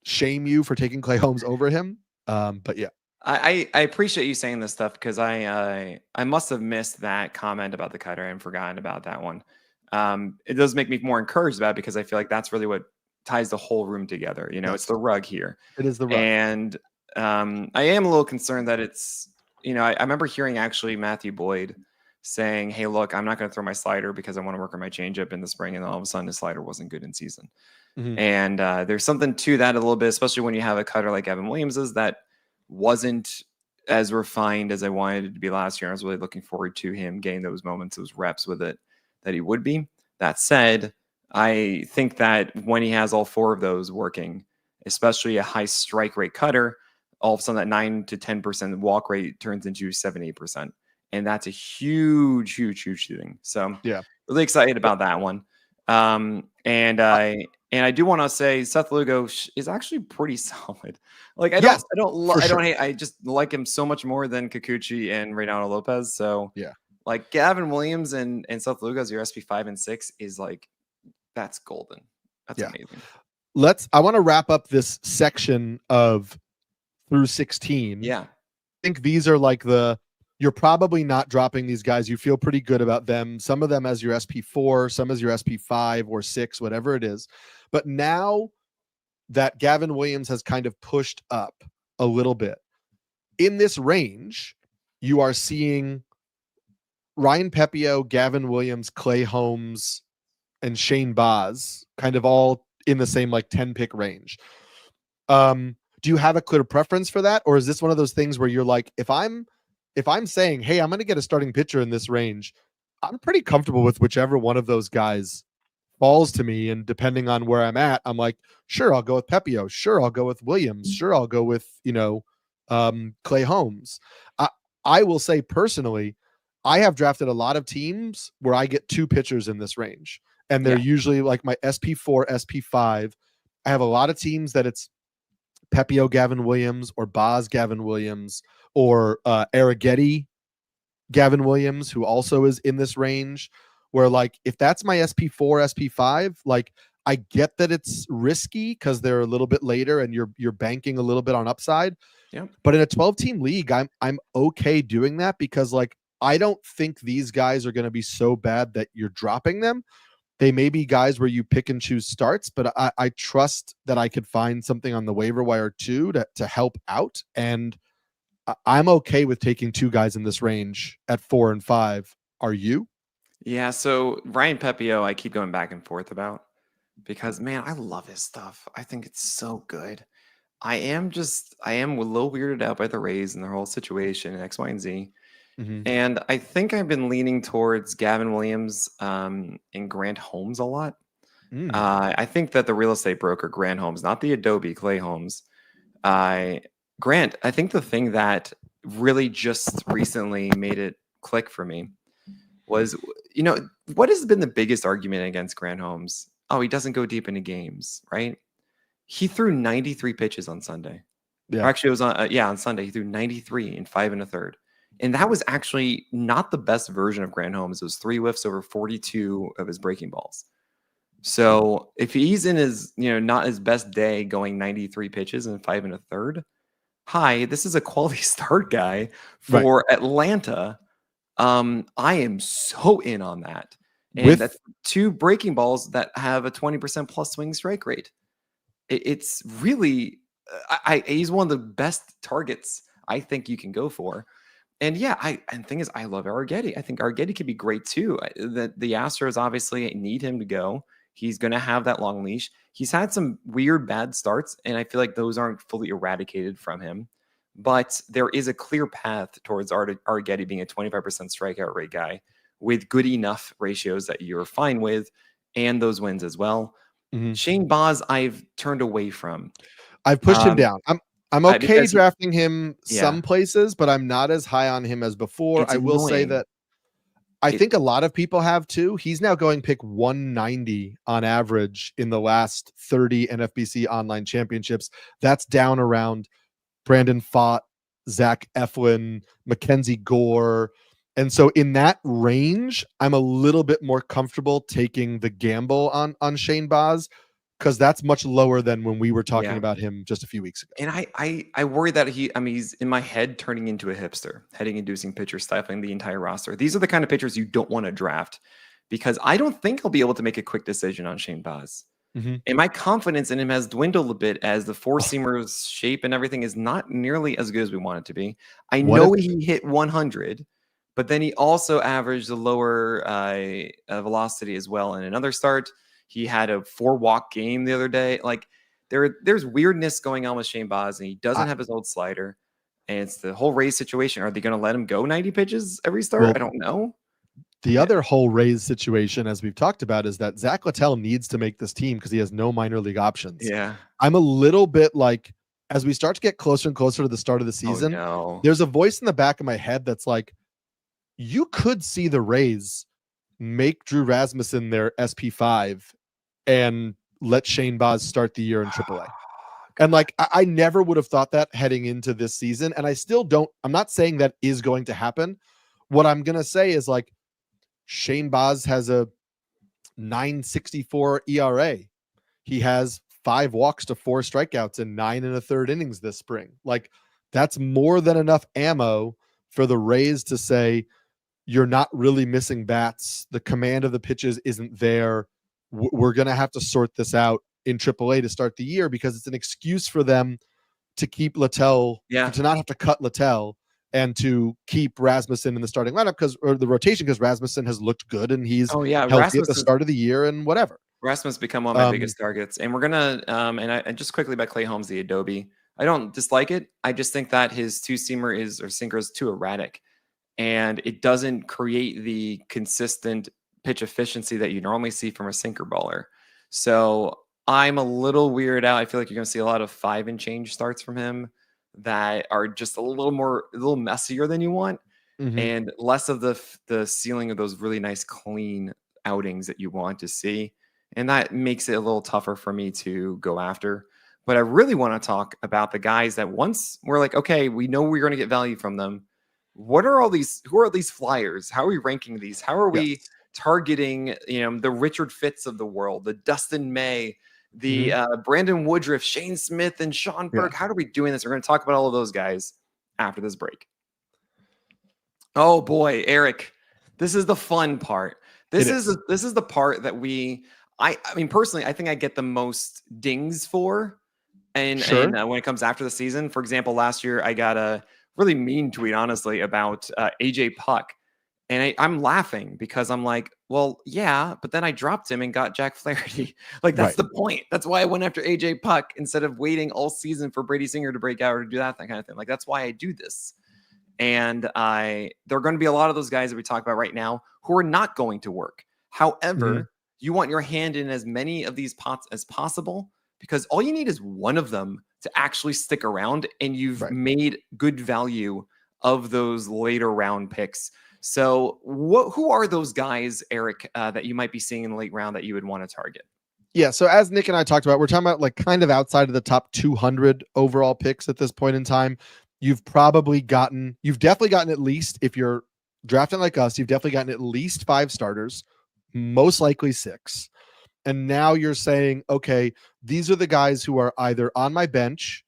shame you for taking Clay Holmes over him. But yeah. I appreciate you saying this stuff because I must have missed that comment about the cutter and forgotten about that one. It does make me more encouraged about it because I feel like that's really what ties the whole room together. It's the rug here. It is the rug. And I am a little concerned that it's, I remember hearing actually Matthew Boyd saying, hey, look, I'm not going to throw my slider because I want to work on my changeup in the spring. And then all of a sudden, his slider wasn't good in season. And there's something to that a little bit, especially when you have a cutter like Evan Williams's that wasn't as refined as I wanted it to be last year. I was really looking forward to him getting those moments, those reps with it that he would be. That said, I think that when he has all 4 of those working especially a high strike rate cutter, all of a sudden that 9 to 10% walk rate turns into 7-8%. And that's a huge thing. So Yeah. really excited about that one. And I do want to say Seth Lugo is actually pretty solid. Like I Yes, don't hate. I just like him so much more than Kikuchi and Reynaldo Lopez. So yeah, like Gavin Williams and Seth Lugo as your SP5 and 6 is like that's golden. That's yeah. amazing. I want to wrap up this section of through 16. Yeah. I think these are like you're probably not dropping these guys. You feel pretty good about them. Some of them as your SP4, some as your SP5 or 6, whatever it is. But now that Gavin Williams has kind of pushed up a little bit in this range, you are seeing Ryan Pepio, Gavin Williams, Clay Holmes, and Shane Baz kind of all in the same like 10 pick range. Do you have a clear preference for that? Or is this one of those things where you're like, if I'm saying, hey, I'm going to get a starting pitcher in this range, I'm pretty comfortable with whichever one of those guys falls to me. And depending on where I'm at, I'm like, sure, I'll go with Pepio. Sure, I'll go with Williams. Sure, I'll go with, Clay Holmes. I will say personally, I have drafted a lot of teams where I get 2 pitchers in this range. And they're usually like my SP4, SP5. I have a lot of teams that it's Pepio Gavin Williams or Baz Gavin Williams or Arrighetti Gavin Williams, who also is in this range, where like if that's my SP4, SP5, like I get that it's risky because they're a little bit later and you're banking a little bit on upside. Yeah. But in a 12-team league, I'm okay doing that because like I don't think these guys are going to be so bad that you're dropping them. They may be guys where you pick and choose starts, but I trust that I could find something on the waiver wire too to help out. And I'm okay with taking 2 guys in this range at 4 and 5. Are you? Yeah. So Ryan Pepio, I keep going back and forth about because man, I love his stuff. I think it's so good. I am a little weirded out by the Rays and their whole situation in X, Y, and Z. Mm-hmm. And I think I've been leaning towards Gavin Williams and Grant Holmes a lot. I think that the real estate broker, Grant Holmes, not the Adobe, Clay Holmes. Grant, I think the thing that really just recently made it click for me was, what has been the biggest argument against Grant Holmes? Oh, he doesn't go deep into games, right? He threw 93 pitches on Sunday. Yeah. Or actually, it was on Sunday. He threw 93 in 5 1/3. And that was actually not the best version of Grant Holmes. It was 3 whiffs over 42 of his breaking balls. So if he's in his, not his best day going 93 pitches in 5 1/3, hi, this is a quality start guy for Atlanta. I am so in on that. And that's 2 breaking balls that have a 20% plus swing strike rate. It's really, he's one of the best targets I think you can go for. And and the thing is, I love Arrighetti. I think Arrighetti could be great too. The Astros obviously need him to go. He's going to have that long leash. He's had some weird bad starts, and I feel like those aren't fully eradicated from him. But there is a clear path towards Arrighetti being a 25% strikeout rate guy with good enough ratios that you're fine with, and those wins as well. Mm-hmm. Shane Baz, I've turned away from. I've pushed him down. I'm okay drafting him some places, but I'm not as high on him as before. I will say that I think a lot of people have too. He's now going pick 190 on average in the last 30 NFBC online championships. That's down around Brandon Pfaadt, Zach Eflin, Mackenzie Gore. And so in that range, I'm a little bit more comfortable taking the gamble on Shane Baz, because that's much lower than when we were talking about him just a few weeks ago. And I worry that he's in my head turning into a hipster, heading inducing pitcher, stifling the entire roster. These are the kind of pitchers you don't want to draft, because I don't think he'll be able to make a quick decision on Shane Baz. Mm-hmm. And my confidence in him has dwindled a bit as the 4-seamer's shape and everything is not nearly as good as we want it to be. I know he hit 100, but then he also averaged a lower velocity as well in another start. He had a 4-walk game the other day. Like there's weirdness going on with Shane Baz, and he doesn't have his old slider. And it's the whole Rays situation. Are they going to let him go 90 pitches every start? I don't know. The other whole Rays situation, as we've talked about, is that Zach Littell needs to make this team because he has no minor league options. Yeah. I'm a little bit like, as we start to get closer and closer to the start of the Oh season, no. there's a voice in the back of my head that's like, you could see the Rays make Drew Rasmussen their SP5 and let Shane Baz start the year in AAA. And like, I never would have thought that heading into this season. And I still don't, I'm not saying that is going to happen. What I'm going to say is like, Shane Baz has a 9.64 ERA. He has 5 walks to 4 strikeouts in 9 1/3 innings this spring. Like, that's more than enough ammo for the Rays to say, you're not really missing bats. The command of the pitches isn't there. We're going to have to sort this out in AAA to start the year, because it's an excuse for them to keep Littell, to not have to cut Littell, and to keep Rasmussen in the starting lineup or the rotation, because Rasmussen has looked good and he's healthy at the start of the year and whatever. Rasmus become one of my biggest targets. And we're gonna and just quickly about Clay Holmes, the Adobe. I don't dislike it. I just think that his two-seamer sinker is too erratic, and it doesn't create the consistent pitch efficiency that you normally see from a sinker baller. So I'm a little weirded out. I feel like you're going to see a lot of 5 and change starts from him that are just a little messier than you want, and less of the ceiling of those really nice clean outings that you want to see. And that makes it a little tougher for me to go after. But I really want to talk about the guys that once we're like, okay, we know we're going to get value from them. Who are these flyers? How are we ranking these? How are we targeting, the Richard Fitts of the world, the Dustin May, the Brandon Woodruff, Shane Smith, and Sean Burke? How are we doing this? We're going to talk about all of those guys after this break. Oh boy, Eric, this is the fun part. This is the part that I mean, personally, I think I get the most dings for. And when it comes after the season, for example, last year I got a really mean tweet, honestly, about AJ Puck. And I'm laughing because I'm like, well, yeah, but then I dropped him and got Jack Flaherty. Like, that's the point. That's why I went after AJ Puck instead of waiting all season for Brady Singer to break out or to do that kind of thing. Like, that's why I do this. And there are going to be a lot of those guys that we talk about right now who are not going to work. However, you want your hand in as many of these pots as possible, because all you need is one of them to actually stick around, and you've made good value of those later round picks. So who are those guys, Eric, that you might be seeing in the late round that you would want to target? Yeah, so as Nick and I talked about, we're talking about like kind of outside of the top 200 overall picks at this point in time. You've definitely gotten at least, if you're drafting like us, you've definitely gotten at least 5 starters, most likely 6. And now you're saying, okay, these are the guys who are either on my bench,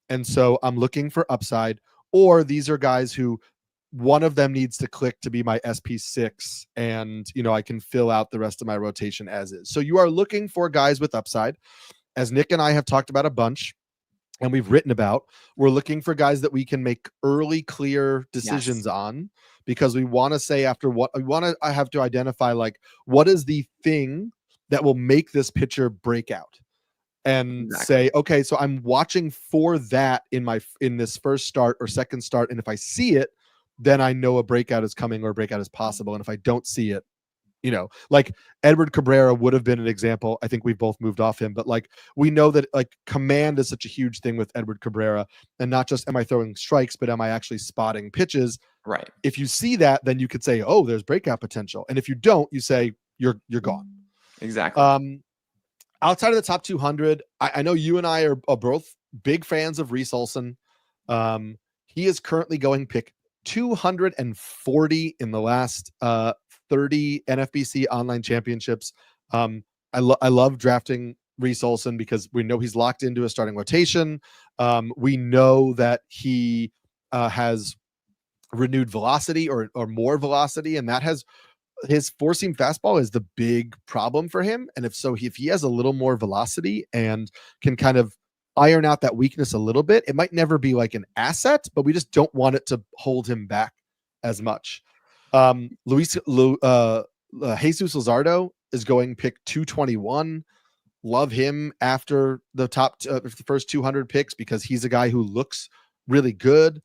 and so I'm looking for upside, or these are guys who one of them needs to click to be my SP6, and I can fill out the rest of my rotation as is. So you are looking for guys with upside, as Nick and I have talked about a bunch and we've written about. We're looking for guys that we can make early, clear decisions on, because we want to say after what we want to, I have to identify, like, what is the thing that will make this pitcher break out, and say, okay, so I'm watching for that in this first start or second start. And if I see it, then I know a breakout is coming or a breakout is possible. And if I don't see it, like Edward Cabrera would have been an example. I think we've both moved off him, but like, we know that like command is such a huge thing with Edward Cabrera, and not just am I throwing strikes, but am I actually spotting pitches? Right. If you see that, then you could say, oh, there's breakout potential. And if you don't, you say you're gone. Exactly. Outside of the top 200, I know you and I are both big fans of Reese Olson. He is currently going pick 240 in the last 30 NFBC online championships. I love drafting Reese Olson because we know he's locked into a starting rotation. We know that he has renewed velocity or more velocity, and that has his four-seam fastball is the big problem for him. And if he has a little more velocity and can kind of iron out that weakness a little bit, it might never be like an asset, but we just don't want it to hold him back as much. Jesus Luzardo is going pick 221. Love him after the first 200 picks, because he's a guy who looks really good.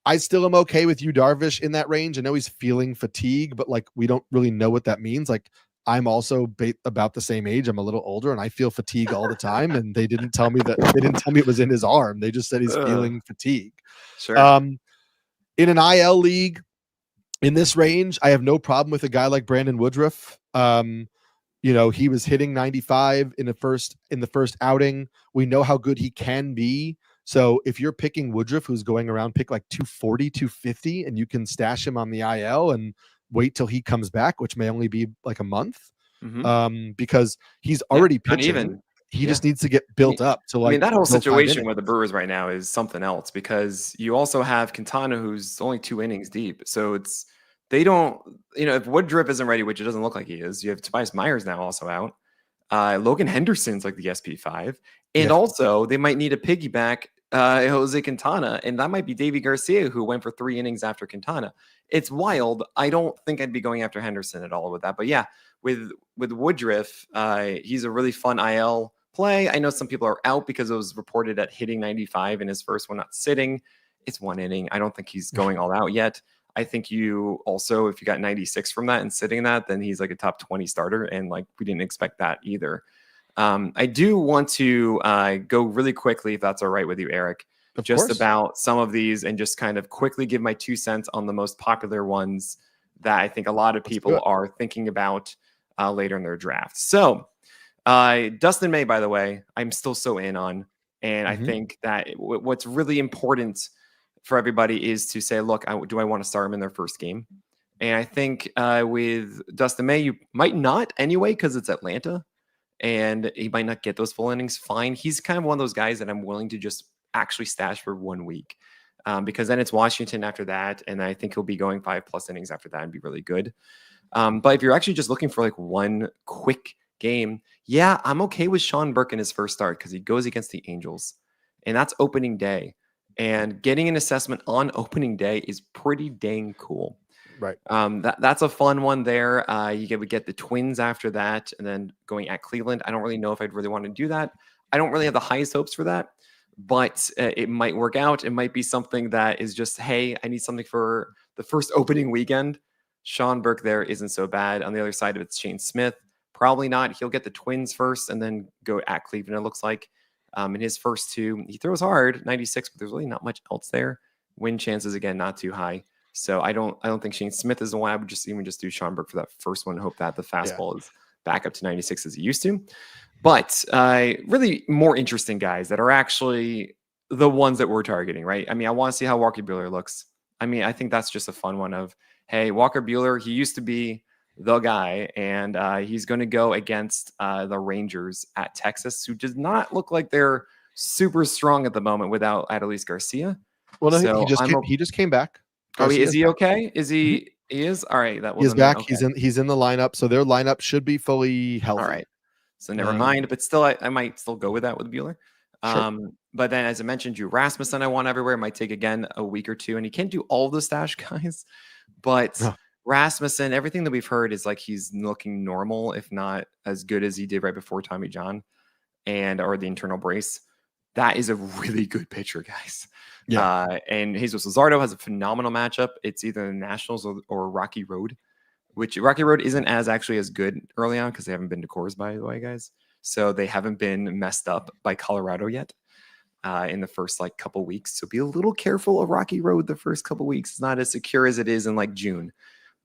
I still am okay with Yu Darvish in that range. I know he's feeling fatigue, but like we don't really know what that means. Like I'm also about the same age. I'm a little older, and I feel fatigue all the time. And they didn't tell me it was in his arm. They just said he's feeling fatigue. Sure. In an IL league in this range, I have no problem with a guy like Brandon Woodruff. He was hitting 95 in the first outing. We know how good he can be. So if you're picking Woodruff, who's going around, pick like 240, 250, and you can stash him on the IL and wait till he comes back, which may only be like a month, because he's already pitching. He just needs to get built up to like. I mean, that whole situation with the Brewers right now is something else, because you also have Quintana, who's only 2 innings deep. So they don't, if Woodruff isn't ready, which it doesn't look like he is, you have Tobias Myers now also out. Logan Henderson's like the SP5. And also they might need a piggyback Jose Quintana, and that might be Davy Garcia, who went for 3 innings after Quintana. It's wild. I don't think I'd be going after Henderson at all with that. But yeah, with Woodruff, he's a really fun IL play. I know some people are out because it was reported at hitting 95 in his first one, not sitting. It's 1 inning. I don't think he's going all out yet. I think you also, if you got 96 from that and sitting that, then he's like a top 20 starter. And like, we didn't expect that either. I do want to go really quickly, if that's all right with you, Eric, of course, about some of these and just kind of quickly give my 2 cents on the most popular ones that I think a lot of people are thinking about later in their draft. So Dustin May, by the way, I'm still so in on. And I think that what's really important for everybody is to say, look, do I want to start him in their first game? And I think with Dustin May, you might not anyway, because it's Atlanta and he might not get those full innings. Fine. He's kind of one of those guys that I'm willing to just actually stash for 1 week, because then it's Washington after that. And I think he'll be going 5+ innings after that and be really good. But if you're actually just looking for like one quick game, yeah, I'm okay with Sean Burke in his first start because he goes against the Angels, and that's opening day. And getting an assessment on opening day is pretty dang cool. Right. That's a fun one there. Would get the Twins after that, and then going at Cleveland. I don't really know if I'd really want to do that. I don't really have the highest hopes for that, but it might work out. It might be something that is just, hey, I need something for the first opening weekend. Sean Burke there isn't so bad. On the other side of it's Shane Smith. Probably not. He'll get the Twins first and then go at Cleveland, it looks like. In his first 2, he throws hard, 96, but there's really not much else there. Win chances, again, not too high. So I don't think Shane Smith is the one. I would just do Sean Burke for that first one. Hope that the fastball is back up to 96 as he used to. But really more interesting guys that are actually the ones that we're targeting, right? I mean, I want to see how Walker Buehler looks. I mean, I think that's just a fun one of, hey, Walker Buehler, he used to be the guy, and he's going to go against the Rangers at Texas, who does not look like they're super strong at the moment without Adolis Garcia. Well, no, so he just came back. Garcia is he okay? Is he? He is all right. That he's back. Okay. He's in the lineup, so their lineup should be fully healthy. All right. So never mind, but still, I might still go with that with Buehler. Sure. But then, as I mentioned, Drew Rasmussen, I want everywhere. It might take again a week or 2, and he can't do all the stash guys, but. Rasmussen, everything that we've heard is like he's looking normal, if not as good as he did right before Tommy John or the internal brace. That is a really good pitcher, guys. Yeah. And Jesus Luzardo has a phenomenal matchup. It's either the Nationals or Rocky Road, which Rocky Road isn't actually as good early on because they haven't been to Coors, by the way, guys. So they haven't been messed up by Colorado yet in the first like couple weeks. So be a little careful of Rocky Road the first couple weeks. It's not as secure as it is in like June.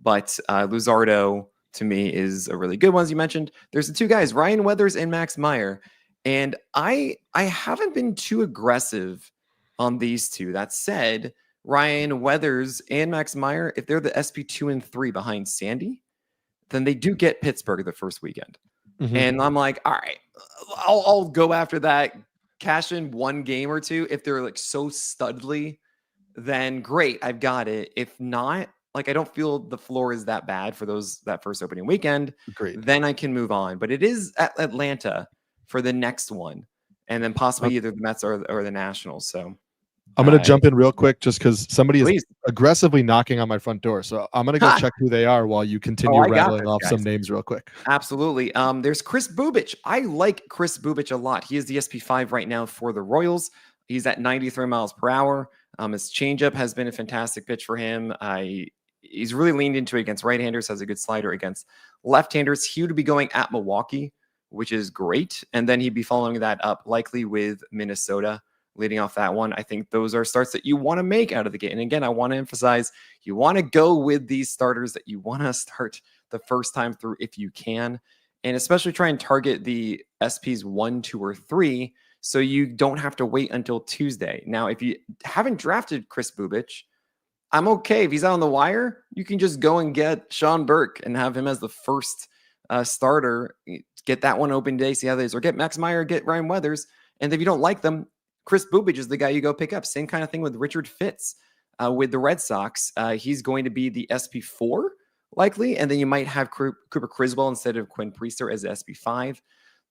But Luzardo, to me, is a really good one, as you mentioned. There's the 2 guys, Ryan Weathers and Max Meyer. And I haven't been too aggressive on these 2. That said, Ryan Weathers and Max Meyer, if they're the SP2 and 3 behind Sandy, then they do get Pittsburgh the first weekend. And I'm like, all right, I'll go after that, cash in 1 game or 2. If they're like so studly, then great, I've got it. If not, like, I don't feel the floor is that bad for that first opening weekend. Great. Then I can move on. But it is at Atlanta for the next one, and then possibly either the Mets or the Nationals. So I'm going to jump in real quick just because somebody is aggressively knocking on my front door. So I'm going to go check who they are while you continue rattling off some names real quick. Absolutely. There's Chris Bubich. I like Chris Bubich a lot. He is the SP5 right now for the Royals. He's at 93 miles per hour. His changeup has been a fantastic pitch for him. He's really leaned into it against right-handers, has a good slider against left-handers. He would be going at Milwaukee, which is great. And then he'd be following that up likely with Minnesota, leading off that one. I think those are starts that you want to make out of the gate. And again, I want to emphasize, you want to go with these starters that you want to start the first time through if you can. And especially try and target the SPs 1, 2, or 3 so you don't have to wait until Tuesday. Now, if you haven't drafted Chris Bubic, I'm okay. If he's out on the wire, you can just go and get Sean Burke and have him as the first starter. Get that one open day, see how they is. Or get Max Meyer, get Ryan Weathers. And if you don't like them, Chris Bubic is the guy you go pick up. Same kind of thing with Richard Fitz with the Red Sox. He's going to be the SP4 likely. And then you might have Cooper Criswell instead of Quinn Priester as the SP5.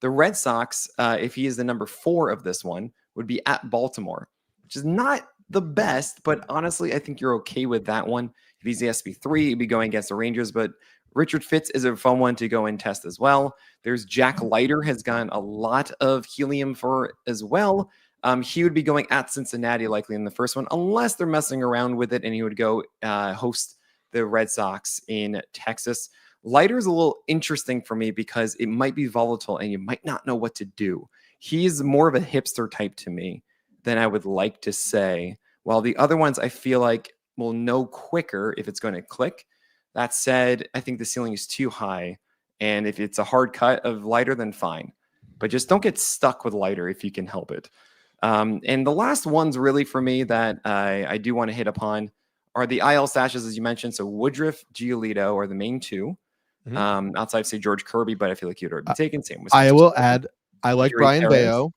The Red Sox, if he is the number 4 of this one, would be at Baltimore, which is not the best, but honestly, I think you're okay with that one. If he's the SP3, he'd be going against the Rangers, but Richard Fitz is a fun one to go and test as well. There's Jack Leiter has gotten a lot of helium for as well. He would be going at Cincinnati likely in the first one, unless they're messing around with it, and he would go host the Red Sox in Texas. Leiter is a little interesting for me because it might be volatile and you might not know what to do. He's more of a hipster type to me than I would like to say, while the other ones I feel like will know quicker if it's going to click. That said, I think the ceiling is too high, and if it's a hard cut of Leiter, then fine. But just don't get stuck with Leiter if you can help it. And the last ones really for me that I do want to hit upon are the IL stashes, as you mentioned. So Woodruff, Giolito are the main 2. Outside of, say, George Kirby, but I feel like you'd already taken. Same with I will add, I like Brian Perez. Bayo.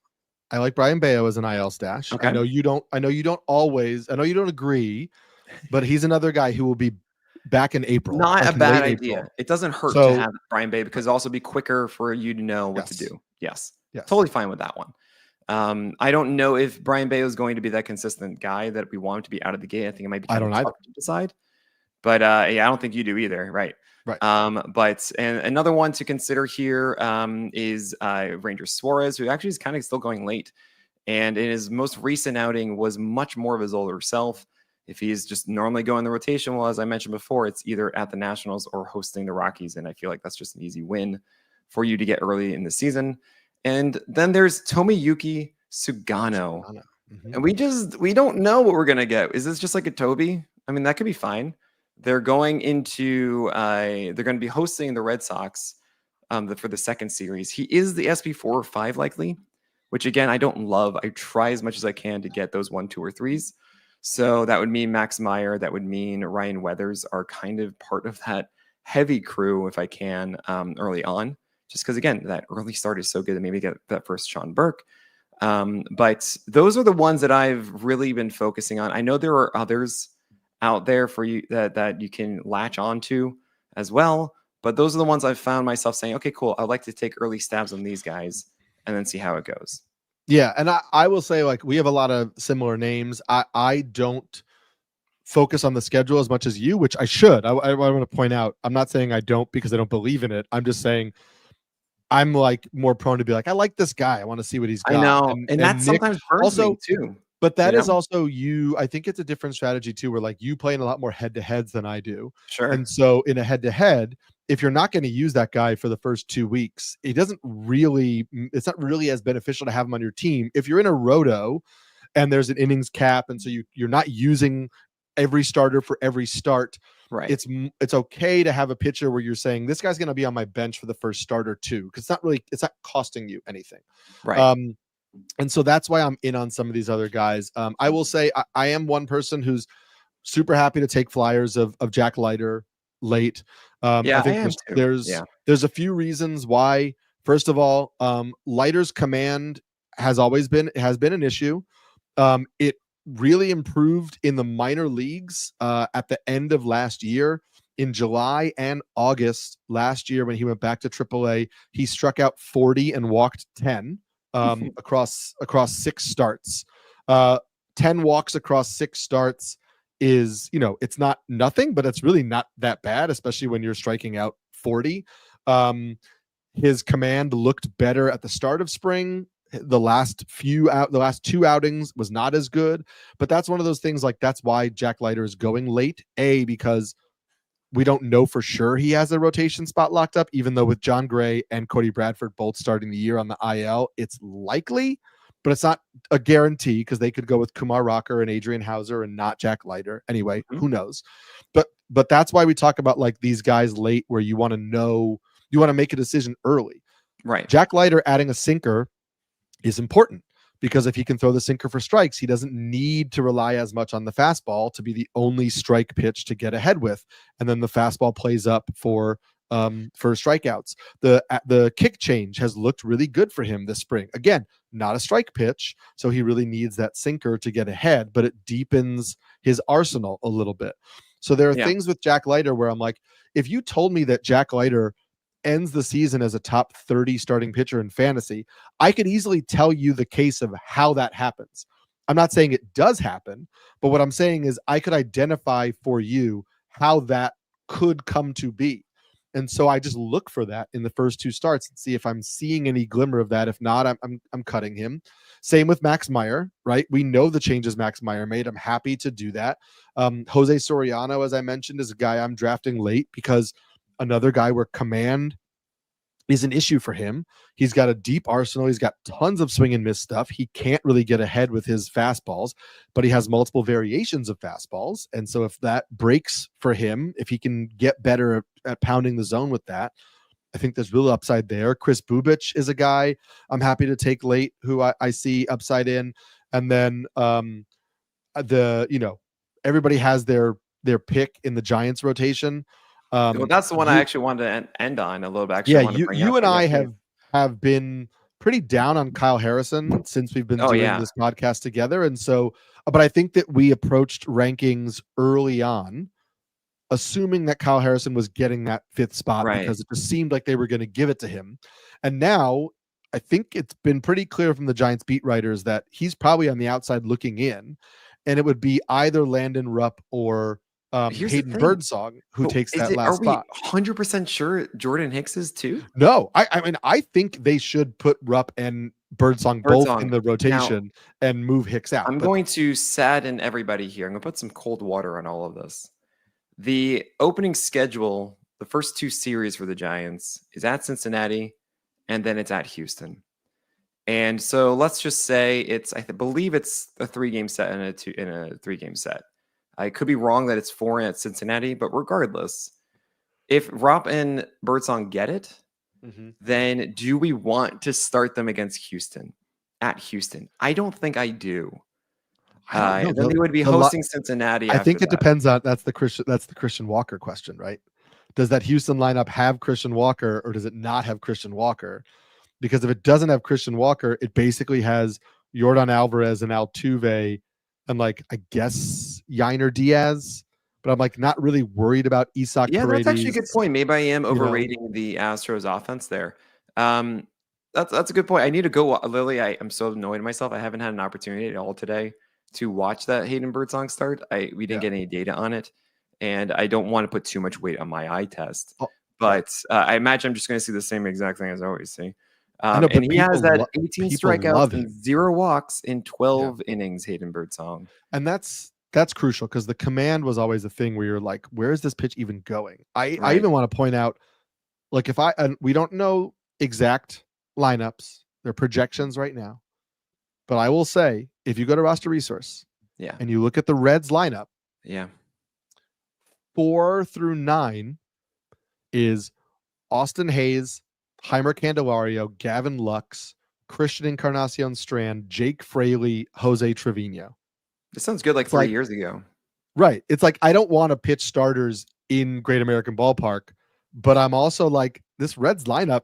I like Brian Bayo as an IL stash. Okay. I know you don't agree, but he's another guy who will be back in April. Not like a bad idea. April. It doesn't hurt to have Brian Bayo because it'll also be quicker for you to know what to do. Yes. Totally fine with that one. I don't know if Brian Bayo is going to be that consistent guy that we want him to be out of the gate. I think it might be tough to decide. But yeah, I don't think you do either. Right. But and another one to consider here is Ranger Suarez, who actually is kind of still going late. And in his most recent outing was much more of his older self. If he's just normally going the rotation, well, as I mentioned before, it's either at the Nationals or hosting the Rockies. And I feel like that's just an easy win for you to get early in the season. And then there's Tomoyuki Sugano. And we don't know what we're going to get. Is this just like a Toby? I mean, that could be fine. They're going into they're going to be hosting the Red Sox for the second series. He is the SP4 or 5 likely, which again, I don't love. I try as much as I can to get those 1, 2, or 3s. So that would mean Max Meyer. That would mean Ryan Weathers are kind of part of that heavy crew if I can early on. Just because, again, that early start is so good to maybe get that first Sean Burke. But those are the ones that I've really been focusing on. I know there are others out there for you that you can latch onto as well. But those are the ones I've found myself saying, okay, cool. I'd like to take early stabs on these guys and then see how it goes. Yeah. And I will say, like, we have a lot of similar names. I don't focus on the schedule as much as you, which I should. I want to point out, I'm not saying I don't because I don't believe in it. I'm just saying I'm like more prone to be like, I like this guy. I want to see what he's got. I know. And that's Nick sometimes burns me too. But that is also you. I think it's a different strategy too, where like you play in a lot more head-to-heads than I do. Sure. And so in a head-to-head, if you're not going to use that guy for the first 2 weeks, it's not really as beneficial to have him on your team. If you're in a roto and there's an innings cap, and so you're not using every starter for every start, right? It's okay to have a pitcher where you're saying this guy's going to be on my bench for the first starter too, because it's not costing you anything, right? And so that's why I'm in on some of these other guys. I will say I am one person who's super happy to take flyers of Jack Leiter late. I think there's a few reasons why. First of all, Leiter's command has been an issue. It really improved in the minor leagues at the end of last year. In July and August last year, when he went back to AAA, he struck out 40 and walked 10 across 6 starts. 10 walks across 6 starts is, it's not nothing, but it's really not that bad, especially when you're striking out 40. His command looked better at the start of spring. The last two outings was not as good, but that's one of those things, like, that's why Jack Leiter is going late. Because we don't know for sure he has a rotation spot locked up, even though with John Gray and Cody Bradford both starting the year on the IL, it's likely, but it's not a guarantee because they could go with Kumar Rocker and Adrian Hauser and not Jack Leiter. Anyway, who knows? But that's why we talk about, like, these guys late, where you want to make a decision early. Right. Jack Leiter adding a sinker is important, because if he can throw the sinker for strikes, he doesn't need to rely as much on the fastball to be the only strike pitch to get ahead with, and then the fastball plays up for strikeouts. The kick change has looked really good for him this spring. Again, not a strike pitch, so he really needs that sinker to get ahead, but it deepens his arsenal a little bit. So there are things with Jack Leiter where I'm like, if you told me that Jack Leiter ends the season as a top 30 starting pitcher in fantasy, I could easily tell you the case of how that happens. I'm not saying it does happen, but what I'm saying is I could identify for you how that could come to be. And so I just look for that in the first two starts and see if I'm seeing any glimmer of that. If not, I'm cutting him. Same with Max Meyer, right? We know the changes Max Meyer made. I'm happy to do that. Jose Soriano, as I mentioned, is a guy I'm drafting late because another guy where command is an issue for him. He's got a deep arsenal. He's got tons of swing and miss stuff. He can't really get ahead with his fastballs, but he has multiple variations of fastballs. And so if that breaks for him, if he can get better at pounding the zone with that, I think there's real upside there. Chris Bubich is a guy I'm happy to take late, who I see upside in. And then everybody has their pick in the Giants rotation. Well, that's the one I actually wanted to end on a little bit. Actually, you and I have been pretty down on Kyle Harrison since we've been doing this podcast together. And so, but I think that we approached rankings early on, assuming that Kyle Harrison was getting that fifth spot because it just seemed like they were going to give it to him. And now I think it's been pretty clear from the Giants beat writers that he's probably on the outside looking in, and it would be either Landon Rupp or Hayden Birdsong who takes that last spot. Are we 100% sure Jordan Hicks is too? No, I mean, I think they should put Rupp and Birdsong both in the rotation and move Hicks out. I'm going to sadden everybody here. I'm going to put some cold water on all of this. The opening schedule, the first two series for the Giants is at Cincinnati, and then it's at Houston. And so let's just say I believe it's a 3-game set and a 3-game set. I could be wrong that it's 4 at Cincinnati, but regardless, if Rupp and Birdsong get it, then do we want to start them against Houston? At Houston? I don't think I do. Then they would be hosting Cincinnati. I think it depends on that's the Christian Walker question, right? Does that Houston lineup have Christian Walker or does it not have Christian Walker? Because if it doesn't have Christian Walker, it basically has Yordan Alvarez and Altuve and, like, I guess Yainer Diaz, but I'm, like, not really worried about Isaac Paredes. That's actually a good point. Maybe I am overrating the Astros offense there. That's a good point. I need to go, Lily. I'm so annoyed at myself. I haven't had an opportunity at all today to watch that Hayden Birdsong start. We didn't get any data on it, and I don't want to put too much weight on my eye test. But I imagine I'm just going to see the same exact thing as I always see. And he has that 18 strikeouts and 0 walks in 12 innings, Hayden Birdsong. And that's crucial because the command was always a thing where you're like, where is this pitch even going? I even want to point out, like, we don't know exact lineups, they're projections right now. But I will say, if you go to Roster Resource and you look at the Reds lineup, 4 through 9 is Austin Hayes, Heimer Candelario, Gavin Lux, Christian Encarnacion Strand, Jake Fraley, Jose Trevino. This sounds good, like 3 years ago. Right. It's like, I don't want to pitch starters in Great American Ballpark, but I'm also like, this Reds lineup,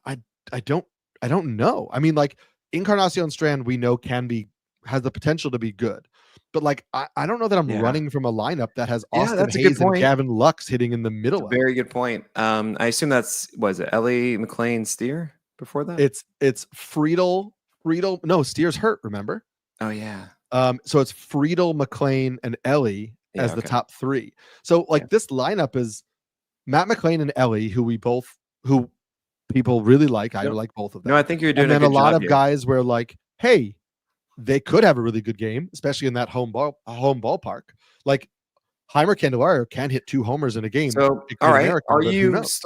I don't know. I mean, like, Encarnacion Strand, we know has the potential to be good. But, like, I don't know that I'm running from a lineup that has Austin Hayes and Gavin Lux hitting in the middle. That's a very good point. I assume was it Ellie, McLean, Steer before that? It's Friedel. No, Steer's hurt, remember? Oh, yeah. So it's Friedel, McLean, and Ellie as the top 3. So, like, this lineup is Matt McLean and Ellie, who people really like. I No, like both of no, I them. think you're And doing a then a good lot job of here. guys where like, hey, they could have a really good game, especially in that home ballpark. Like Heimer Candelario can hit 2 homers in a game So, at all Great right, American, but who knows?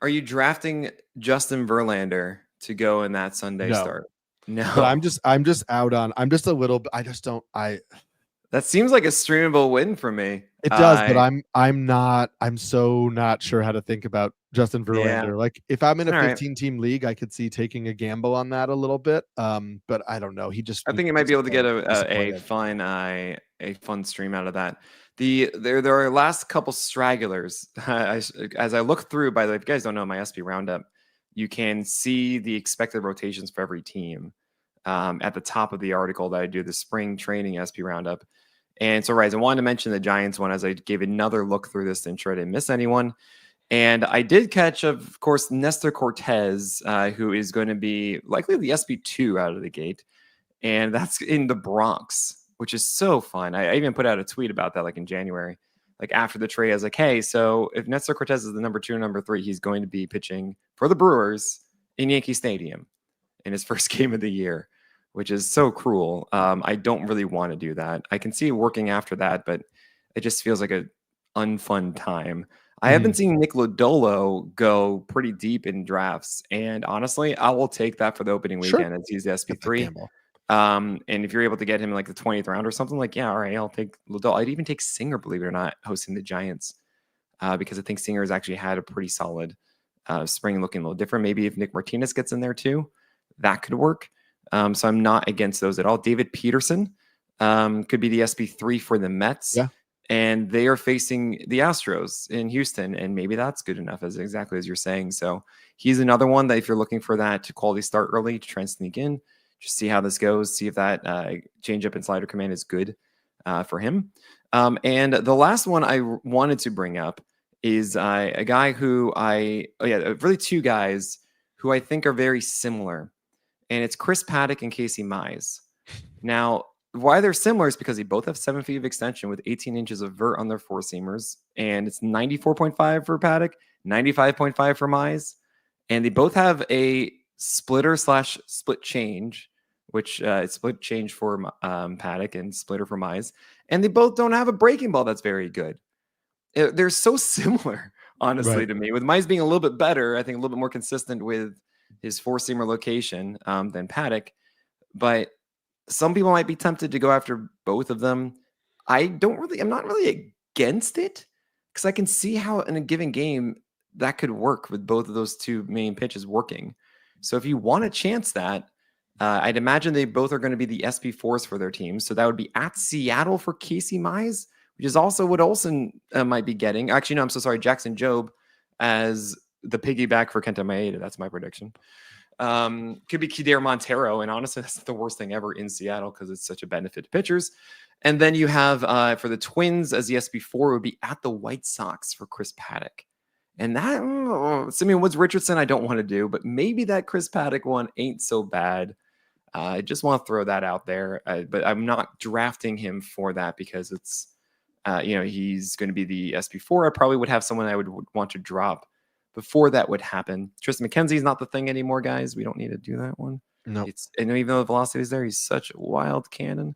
are you drafting Justin Verlander to go in that Sunday No. start? But No. I'm just out on. I'm just a little. I just don't. That seems like a streamable win for me. It does, but I'm not. I'm so not sure how to think about Justin Yeah. Verlander. Like if I'm in a All right. 15 team league, I could see taking a gamble on that a little bit. But I don't know. I think you might be able to get a fun stream out of that. There are last couple stragglers. As I look through, by the way, if you guys don't know my SP roundup, you can see the expected rotations for every team at the top of the article that I do, the spring training SP roundup. And so, right, I wanted to mention the Giants one as I gave another look through this to ensure I didn't miss anyone. And I did catch, of course, Nestor Cortez, who is going to be likely the SB2 out of the gate. And that's in the Bronx, which is so fun. I even put out a tweet about that like in January, like after the trade. I was like, hey, so if Nestor Cortez is the number 2 and number 3, he's going to be pitching for the Brewers in Yankee Stadium in his first game of the year, which is so cruel. I don't really want to do that. I can see it working after that, but it just feels like an unfun time. I have been seeing Nick Lodolo go pretty deep in drafts, and honestly, I will take that for the opening weekend as he's the SB3. And if you're able to get him in like the 20th round or something, like, yeah, all right, I'll take Lodolo. I'd even take Singer, believe it or not, hosting the Giants, because I think Singer has actually had a pretty solid spring, looking a little different. Maybe if Nick Martinez gets in there too, that could work. So I'm not against those at all. David Peterson could be the SB3 for the Mets. Yeah. And they are facing the Astros in Houston, and maybe that's good enough, as exactly as you're saying. So he's another one that if you're looking for that quality start early to try and sneak in, just see how this goes, see if that change up and slider command is good for him. And the last one I wanted to bring up is a guy who really 2 guys who I think are very similar, and it's Chris Paddock and Casey Mize. Now, why they're similar is because they both have 7 feet of extension with 18 inches of vert on their 4-seamers, and it's 94.5 for Paddock, 95.5 for Mize, and they both have a splitter/split change, which it's split change for Paddock and splitter for Mize, and they both don't have a breaking ball that's very good. They're so similar, honestly, to me. With Mize being a little bit better, I think a little bit more consistent with his 4-seamer location than Paddock, but some people might be tempted to go after both of them. I'm not really against it because I can see how in a given game that could work with both of those 2 main pitches working. So if you want to chance that, I'd imagine they both are going to be the SP4s for their teams. So that would be at Seattle for Casey Mize, which is also what Olsen might be getting. Actually, no, I'm so sorry. Jackson Jobe as the piggyback for Kenta Maeda. That's my prediction. Could be Kider Montero, and honestly, that's the worst thing ever in Seattle because it's such a benefit to pitchers. And then you have for the Twins as the SB4 would be at the White Sox for Chris Paddock. And that Simeon Woods Richardson, I don't want to do, but maybe that Chris Paddock one ain't so bad. I just want to throw that out there, but I'm not drafting him for that because it's he's going to be the SB4. I probably would have someone I would want to drop before that would happen. Tristan McKenzie's not the thing anymore, guys. We don't need to do that one. No. And even though the velocity is there, he's such a wild cannon.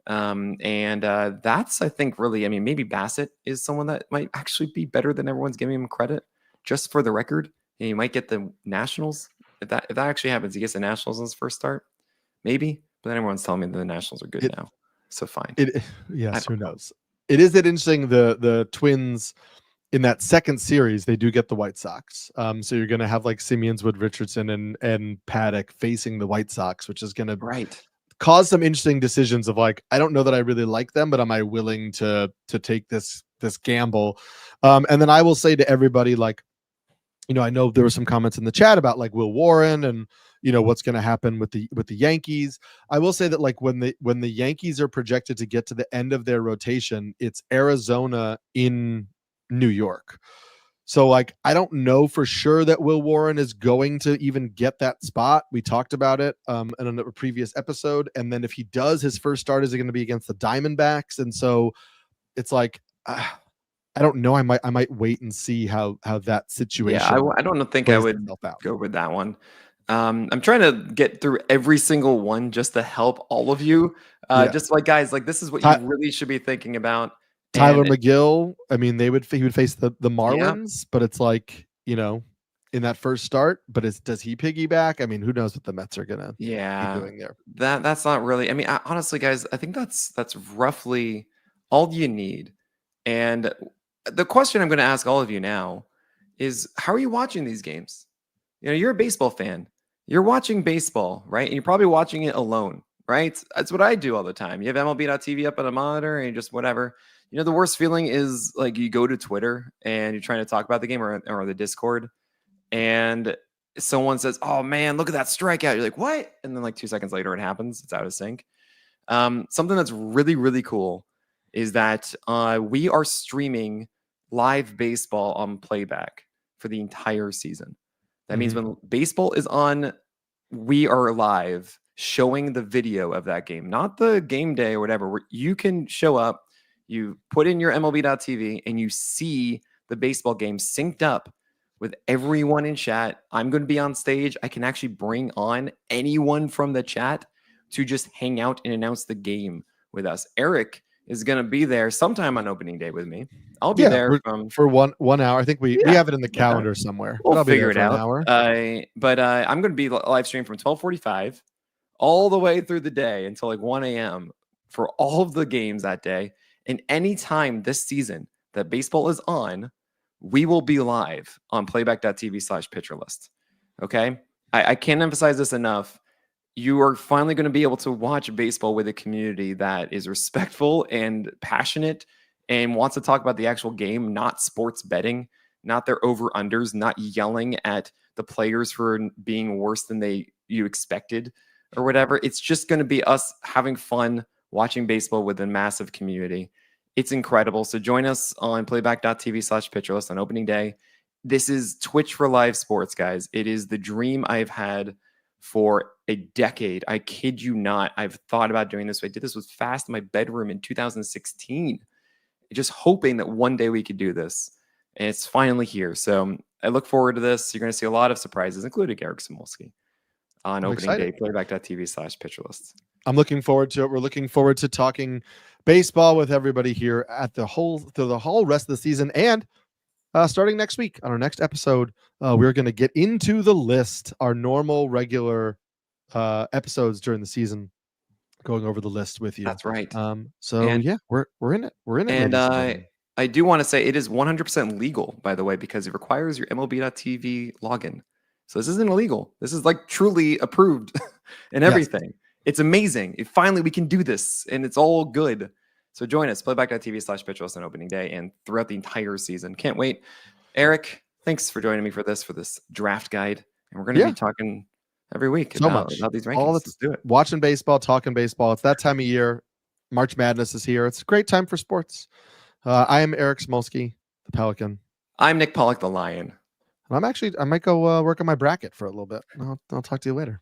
That's, I think, really, I mean, maybe Bassett is someone that might actually be better than everyone's giving him credit. Just for the record, he might get the Nationals. If that actually happens, he gets the Nationals in his first start. Maybe. But then everyone's telling me that the Nationals are good now. So fine. Yes, who knows? It is interesting. The Twins in that second series, they do get the White Sox. So you're going to have like Simeons, Wood Richardson, and Paddock facing the White Sox, which is going to cause some interesting decisions of like, I don't know that I really like them, but am I willing to take this gamble? And then I will say to everybody, like, I know there were some comments in the chat about like Will Warren and what's going to happen with the Yankees. I will say that like when the Yankees are projected to get to the end of their rotation, it's Arizona in New York. So like I don't know for sure that Will Warren is going to even get that spot. We talked about it in a previous episode. And then if he does, his first start is going to be against the Diamondbacks. And so it's like I don't know. I might wait and see how that situation. Yeah, I don't think I would go with that one. I'm trying to get through every single one just to help all of you. Just like, guys, like this is what you really should be thinking about. Tyler McGill, I mean, he would face the Marlins, but it's like, in that first start, but does he piggyback? I mean, who knows what the Mets are gonna be doing there. That's not really, I mean, honestly, guys, I think that's roughly all you need. And the question I'm going to ask all of you now is, how are you watching these games? You're a baseball fan. You're watching baseball, right? And you're probably watching it alone, right? That's what I do all the time. You have MLB.TV up on a monitor and you just whatever. The worst feeling is like you go to Twitter and you're trying to talk about the game or the Discord, and someone says, "Oh man, look at that strikeout." You're like, "What?" And then like 2 seconds later, it happens. It's out of sync. Something that's really, really cool is that we are streaming live baseball on Playback for the entire season. That means when baseball is on, we are live showing the video of that game, not the game day or whatever. Where you can show up, you put in your MLB.TV, and you see the baseball game synced up with everyone in chat. I'm going to be on stage. I can actually bring on anyone from the chat to just hang out and announce the game with us. Eric is going to be there sometime on opening day with me. I'll be there for 1 hour. I think we have it in the calendar somewhere. We'll figure it out. But I'm going to be live stream from 12:45 all the way through the day until like 1 a.m. for all of the games that day. And anytime this season that baseball is on, we will be live on playback.tv/pitcherlist. Okay? I can't emphasize this enough. You are finally going to be able to watch baseball with a community that is respectful and passionate and wants to talk about the actual game, not sports betting, not their over-unders, not yelling at the players for being worse than you expected or whatever. It's just going to be us having fun watching baseball with a massive community. It's incredible. So join us on playback.tv/pitcherlist on opening day. This is Twitch for live sports, guys. It is the dream I've had for a decade. I kid you not. I've thought about doing this. I did this with Fast in my bedroom in 2016, just hoping that one day we could do this. And it's finally here. So I look forward to this. You're going to see a lot of surprises, including Eric Samolsky on opening day, playback.tv/pitcherlist. I'm looking forward to it. We're looking forward to talking baseball with everybody here through the whole rest of the season. And starting next week on our next episode, we're going to get into the list, our normal, regular episodes during the season, going over the list with you. That's right. We're in it. We're in it. And I do want to say it is 100% legal, by the way, because it requires your MLB.TV login. So this isn't illegal. This is like truly approved and everything. Yes. It's amazing. Finally, we can do this, and it's all good. So join us, playback.tv/pitcherlist on opening day and throughout the entire season. Can't wait. Eric, thanks for joining me for this draft guide. And we're going to be talking every week about these rankings. Let's do it. Watching baseball, talking baseball. It's that time of year. March Madness is here. It's a great time for sports. I am Eric Smolsky, the Pelican. I'm Nick Pollock, the Lion. And I might go work on my bracket for a little bit. I'll talk to you later.